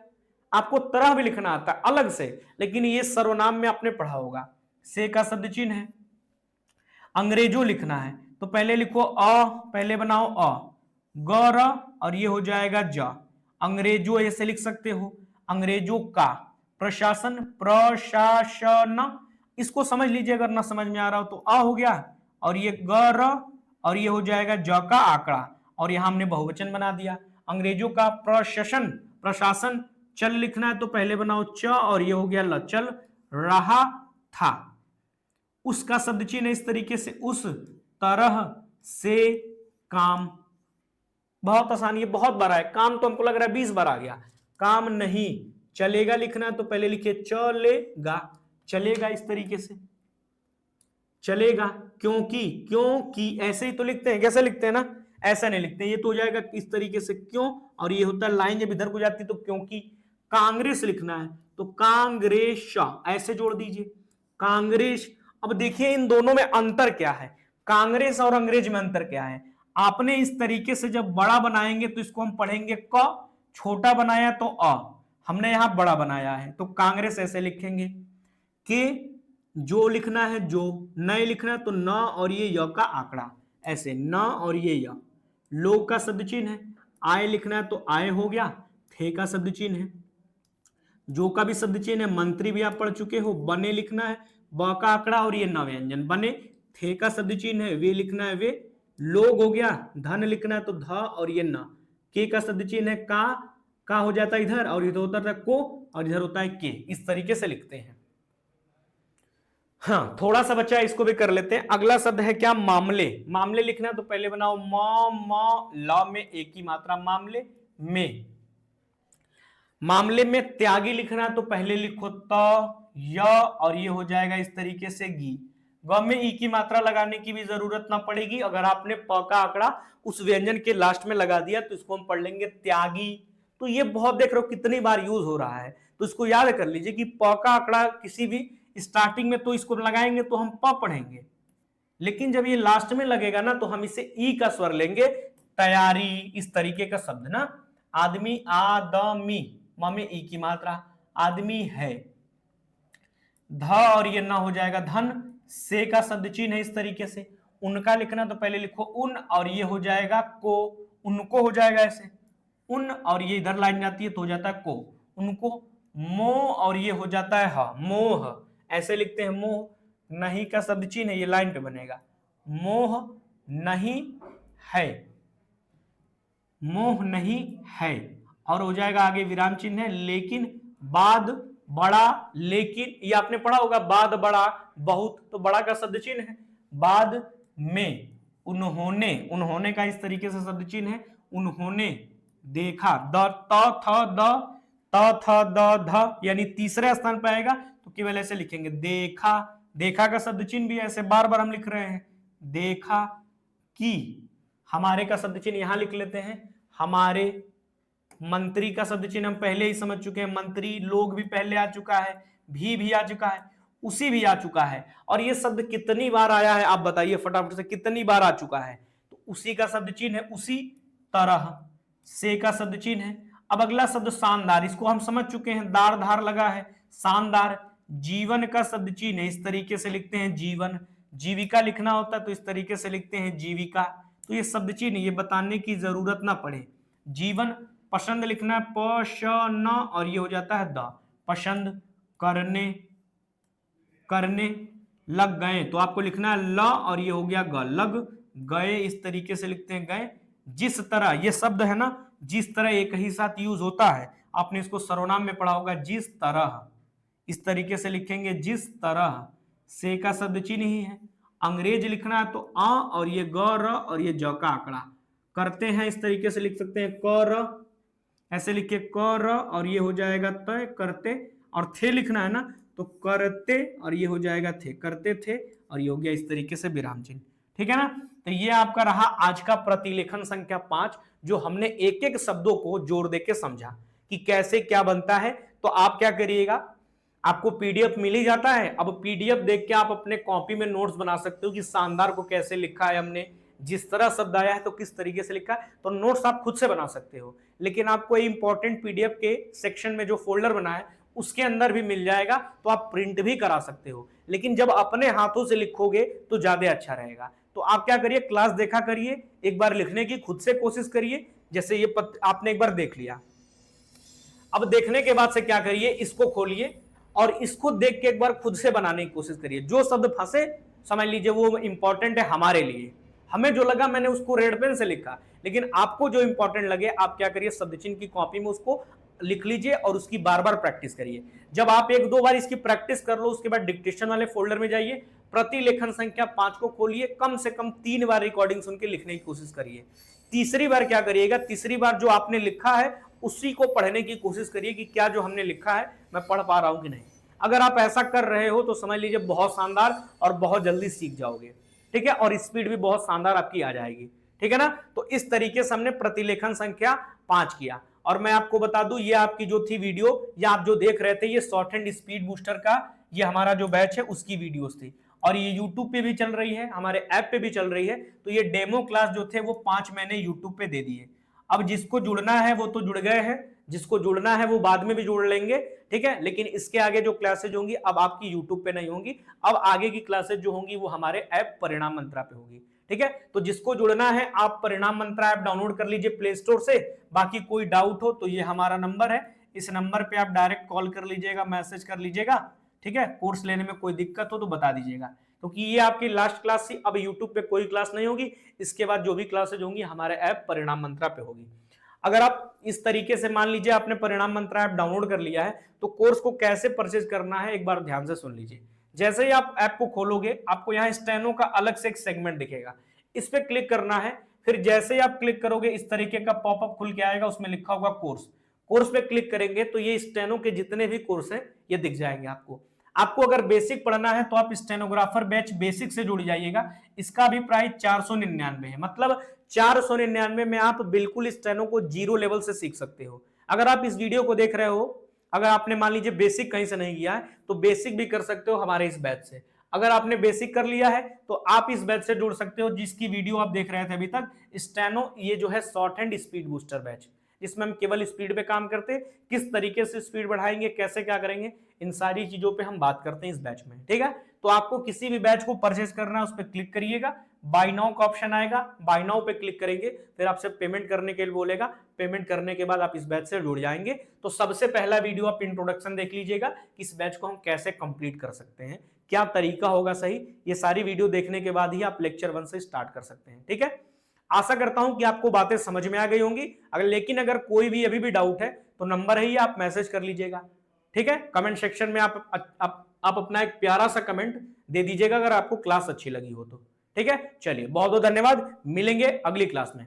आपको तरह भी लिखना आता है अलग से, लेकिन ये सर्वनाम में आपने पढ़ा होगा। से का शब्द चिन्ह है। अंग्रेजों लिखना है तो पहले लिखो अ, पहले बनाओ अ, ग र, और ये हो जाएगा ज। अंग्रेजों ऐसे लिख सकते हो, अंग्रेजों का। प्रशासन, प्रशासन, इसको समझ लीजिए, अगर ना समझ में आ रहा हो तो आ हो गया, और ये ग र, और ये हो जाएगा ज का आंकड़ा, और यहां हमने बहुवचन बना दिया। अंग्रेजों का प्रशासन, प्रशासन। चल लिखना है तो पहले बनाओ च, और ये हो गया ल, चल रहा था। उसका शब्द चिन्ह इस तरीके से, उस तरह से काम। बहुत आसान, ये बहुत बड़ा है काम, तो हमको लग रहा है 20 बार आ गया। काम नहीं। चलेगा लिखना है तो पहले लिखिए चलेगा, चलेगा इस तरीके से, चलेगा। क्योंकि, क्योंकि ऐसे ही तो लिखते हैं, कैसे लिखते हैं ना, ऐसा नहीं लिखते, ये तो हो जाएगा इस तरीके से क्यों, और ये होता है लाइन जब इधर को जाती तो क्योंकि। कांग्रेस लिखना है तो कांग्रेस, ऐसे जोड़ दीजिए, कांग्रेस। अब देखिए इन दोनों में अंतर क्या है, कांग्रेस और अंग्रेज में अंतर क्या है। आपने इस तरीके से जब बड़ा बनाएंगे तो इसको हम पढ़ेंगे क, छोटा बनाया तो अ, हमने यहां बड़ा बनाया है तो कांग्रेस ऐसे लिखेंगे। के, जो लिखना है जो, नए लिखना है तो न और ये य का आंकड़ा, ऐसे न और ये य। लोग का शब्द चिन्ह है, आय लिखना है तो आय हो गया, थे का शब्द चिन्ह है, जो का भी शब्द चिन्ह है, मंत्री भी आप पढ़ चुके हो। बने लिखना है, ब का आंकड़ा और ये न व्यंजन, बने। थे का शब्द चिन्ह है, वे लिखना है वे। लोग हो गया, धन लिखना है तो ध और ये न। के का शब्द चिन्ह है, का हो जाता है इधर, और इधर होता है को, और इधर होता है के। इस तरीके से लिखते हैं। हाँ, थोड़ा सा बच्चा इसको भी कर लेते हैं। अगला शब्द है क्या, मामले। मामले लिखना है तो पहले बनाओ म ला में एक ही मात्रा, मामले में। मामले में त्यागी लिखना है तो पहले लिखो त, य, और ये हो जाएगा इस तरीके से गी। ग में ई की मात्रा लगाने की भी जरूरत ना पड़ेगी, अगर आपने प का आंकड़ा उस व्यंजन के लास्ट में लगा दिया तो इसको हम पढ़ लेंगे त्यागी, तो ये बहुत देख रहे हो कितनी बार यूज हो रहा है। तो इसको याद कर लीजिए कि प का आंकड़ा किसी भी स्टार्टिंग में तो इसको लगाएंगे तो हम प पढ़ेंगे, लेकिन जब ये लास्ट में लगेगा ना तो हम इसे ई का स्वर लेंगे, तैयारी, इस तरीके का शब्द ना। आदमी, आदमी, म में ई की मात्रा, आदमी है। ध और ये ना हो जाएगा धन, से का शब्द चिन्ह है इस तरीके से। उनका लिखना तो पहले लिखो उन, और ये हो जाएगा को, उनको हो जाएगा ऐसे उन, और ये इधर लाइन जाती है तो हो जाता है को, उनको। मोह और ये हो जाता है ह, मोह, ऐसे लिखते हैं मोह। नहीं का शब्द चिन्ह है, ये लाइन पे बनेगा, मोह नहीं है, मोह नहीं है, और हो जाएगा आगे विराम चिन्ह है, लेकिन, बाद, बड़ा, लेकिन, ये आपने पढ़ा होगा, बाद बड़ा बहुत, तो बड़ा का शब्द चिन्ह है। बाद में, उन्होंने, उन्होंने का इस तरीके से शब्द चिन्ह है, उन्होंने देखा, द त थ द त थ द ध, यानी तीसरे स्थान पर आएगा तो केवल ऐसे लिखेंगे देखा। देखा का शब्द चिन्ह भी ऐसे बार बार हम लिख रहे हैं, देखा कि, हमारे का शब्द चिन्ह यहां लिख लेते हैं, हमारे। मंत्री का शब्द चिन्ह हम पहले ही समझ चुके हैं, मंत्री, लोग भी पहले आ चुका है, भी आ चुका है, उसी भी आ चुका है। और ये शब्द कितनी बार आया है आप बताइए फटाफट से, कितनी बार आ चुका है? तो उसी का शब्द चिन्ह है, उसी तरह, से का शब्द चिन्ह है। अब अगला शब्द शानदार, इसको हम समझ चुके हैं, दार धार लगा है, शानदार। जीवन का शब्द चिन्ह है, इस तरीके से लिखते हैं जीवन। जीविका लिखना होता है तो इस तरीके से लिखते हैं जीविका। तो ये शब्द चिन्ह ये बताने की जरूरत ना पड़े। जीवन, पसंद लिखना है प श न, और ये हो जाता है द, पसंद, करने, करने, लग गए तो आपको लिखना है ल, और ये हो गया ग, लग गए, इस तरीके से लिखते हैं गए। जिस तरह, ये शब्द है ना, जिस तरह एक ही साथ यूज होता है, आपने इसको सर्वनाम में पढ़ा होगा, जिस तरह, इस तरीके से लिखेंगे जिस तरह। से का शब्द चिन्ह ही है। अंग्रेज लिखना है तो आ, और ये ग र, और ये ज का आंकड़ा। करते हैं इस तरीके से लिख सकते हैं क र, ऐसे लिखिए क र, और ये हो जाएगा तय, करते। और थे लिखना है ना तो करते, और ये हो जाएगा थे, करते थे, और ये हो गया इस तरीके से विराम चिन्ह। ठीक है ना? तो ये आपका रहा आज का प्रतिलेखन संख्या 5, जो हमने एक एक शब्दों को जोड़ देके समझा कि कैसे क्या बनता है। तो आप क्या करिएगा, आपको पीडीएफ मिल ही जाता है, अब पीडीएफ देख के आप अपने कॉपी में नोट्स बना सकते हो कि शानदार को कैसे लिखा है हमने, जिस तरह शब्द आया है तो किस तरीके से लिखा है, तो नोट्स आप खुद से बना सकते हो। लेकिन आपको इंपॉर्टेंट पीडीएफ के सेक्शन में जो फोल्डर बना है उसके अंदर भी मिल जाएगा, तो आप प्रिंट भी करा सकते हो। लेकिन जब अपने हाथों से लिखोगे तो ज्यादा अच्छा रहेगा। तो आप क्या करिए, क्लास देखा करिए, एक बार लिखने की खुद से कोशिश करिए। जैसे ये आपने एक बार देख लिया, अब देखने के बाद से क्या करिए, इसको खोलिए और इसको देख के एक बार खुद से बनाने की कोशिश करिए। जो शब्द फंसे समझ लीजिए वो इंपॉर्टेंट है हमारे लिए, हमें जो लगा मैंने उसको रेड पेन से लिखा, लेकिन आपको जो इंपॉर्टेंट लगे आप क्या करिए, शब्द चिन्ह की कॉपी में उसको लिख लीजिए और उसकी बार बार प्रैक्टिस करिए। जब आप एक दो बार इसकी प्रैक्टिस कर लो उसके बाद डिक्टेशन वाले फोल्डर में जाइए, प्रतिलेखन संख्या 5 को खोलिए, कम से कम 3 बार रिकॉर्डिंग सुन के लिखने की कोशिश करिए। तीसरी बार क्या करिएगा, तीसरी बार जो आपने लिखा है उसी को पढ़ने की कोशिश करिए कि क्या जो हमने लिखा है मैं पढ़ पा रहा हूं कि नहीं। अगर आप ऐसा कर रहे हो तो समझ लीजिए बहुत शानदार और बहुत जल्दी सीख जाओगे। ठीक है, और स्पीड भी बहुत शानदार आपकी आ जाएगी। ठीक है ना? तो इस तरीके से हमने प्रतिलेखन संख्या 5 किया। और मैं आपको बता दूं, ये आपकी जो थी वीडियो, या आप जो देख रहे थे, ये शॉर्ट हैंड स्पीड बूस्टर का ये हमारा जो बैच है उसकी वीडियोस थी, और ये यूट्यूब पे भी चल रही है, हमारे ऐप पे भी चल रही है। तो ये डेमो क्लास जो थे वो 5 मैंने यूट्यूब पे दे दिए। अब जिसको जुड़ना है वो तो जुड़ गए हैं, जिसको जुड़ना है वो बाद में भी जुड़ लेंगे। ठीक है, लेकिन इसके आगे जो क्लासेज होंगी अब आपकी यूट्यूब पे नहीं होंगी, अब आगे की क्लासेज जो होंगी वो हमारे ऐप परिणाम मंत्रा पे होगी। ठीक है, तो जिसको जुड़ना है आप परिणाम मंत्रा ऐप डाउनलोड कर लीजिए प्ले स्टोर से। बाकी कोई डाउट हो तो ये हमारा नंबर है, इस नंबर पे आप डायरेक्ट कॉल कर लीजिएगा, मैसेज कर लीजिएगा। ठीक है, कोर्स लेने में कोई दिक्कत हो तो बता दीजिएगा, क्योंकि ये आपकी लास्ट क्लास थी। अब यूट्यूब पे कोई क्लास नहीं होगी, इसके बाद जो भी क्लासेज होंगी हमारे ऐप परिणाम मंत्रा पे होगी। अगर आप इस तरीके से मान लीजिए आपने परिणाम मंत्रा ऐप डाउनलोड कर लिया है, तो कोर्स को कैसे परचेज करना है एक बार ध्यान से सुन लीजिए। जैसे ही आप ऐप को खोलोगे आपको यहाँ स्टेनो का अलग से एक सेगमेंट दिखेगा, इस पे क्लिक करना है। फिर जैसे ही आप क्लिक करोगे इस तरीके का पॉपअप खुल के आएगा, उसमें लिखा होगा कोर्स। कोर्स पे क्लिक करेंगे तो ये स्टेनो के जितने भी कोर्स हैं ये दिख जाएंगे आपको। आपको अगर बेसिक पढ़ना है तो आप स्टेनोग्राफर बैच बेसिक से जुड़ जाइएगा। इसका भी प्राइस 499 है, मतलब 499 में आप बिल्कुल स्टेनो को 0 लेवल से सीख सकते हो। अगर आप इस वीडियो को देख रहे हो, अगर आपने मान लीजिए बेसिक कहीं से नहीं किया है तो बेसिक भी कर सकते हो हमारे इस बैच से। अगर आपने बेसिक कर लिया है तो आप इस बैच से जुड़ सकते हो, जिसकी वीडियो आप देख रहे थे अभी तक, स्टेनो, ये जो है short hand speed booster batch, जिसमें हम केवल स्पीड पे काम करते हैं, किस तरीके से स्पीड बढ़ाएंगे, कैसे क्या करेंगे, इन सारी चीजों पे हम बात करते हैं इस बैच में। ठीक है, तो आपको किसी भी बैच को परचेज करना है उस पर क्लिक करिएगा, बाय नाउ का ऑप्शन आएगा, बाय नाउ पे क्लिक करेंगे, फिर आपसे पेमेंट करने के लिए बोलेगा, पेमेंट करने के बाद आप इस बैच से जुड़ जाएंगे। तो सबसे पहला वीडियो आप इंट्रोडक्शन देख लीजिएगा कि इस बैच को हम कैसे कंप्लीट कर सकते हैं, क्या तरीका होगा सही, ये सारी वीडियो देखने के बाद ही आप लेक्चर 1 से स्टार्ट कर सकते हैं। ठीक है, आशा करता हूं कि आपको बातें समझ में आ गई होंगी। लेकिन अगर कोई भी अभी भी डाउट है तो नंबर है ही, आप मैसेज कर लीजिएगा। ठीक है, कमेंट सेक्शन में आप अपना एक प्यारा सा कमेंट दे दीजिएगा अगर आपको क्लास अच्छी लगी हो तो। ठीक है, चलिए बहुत बहुत धन्यवाद, मिलेंगे अगली क्लास में।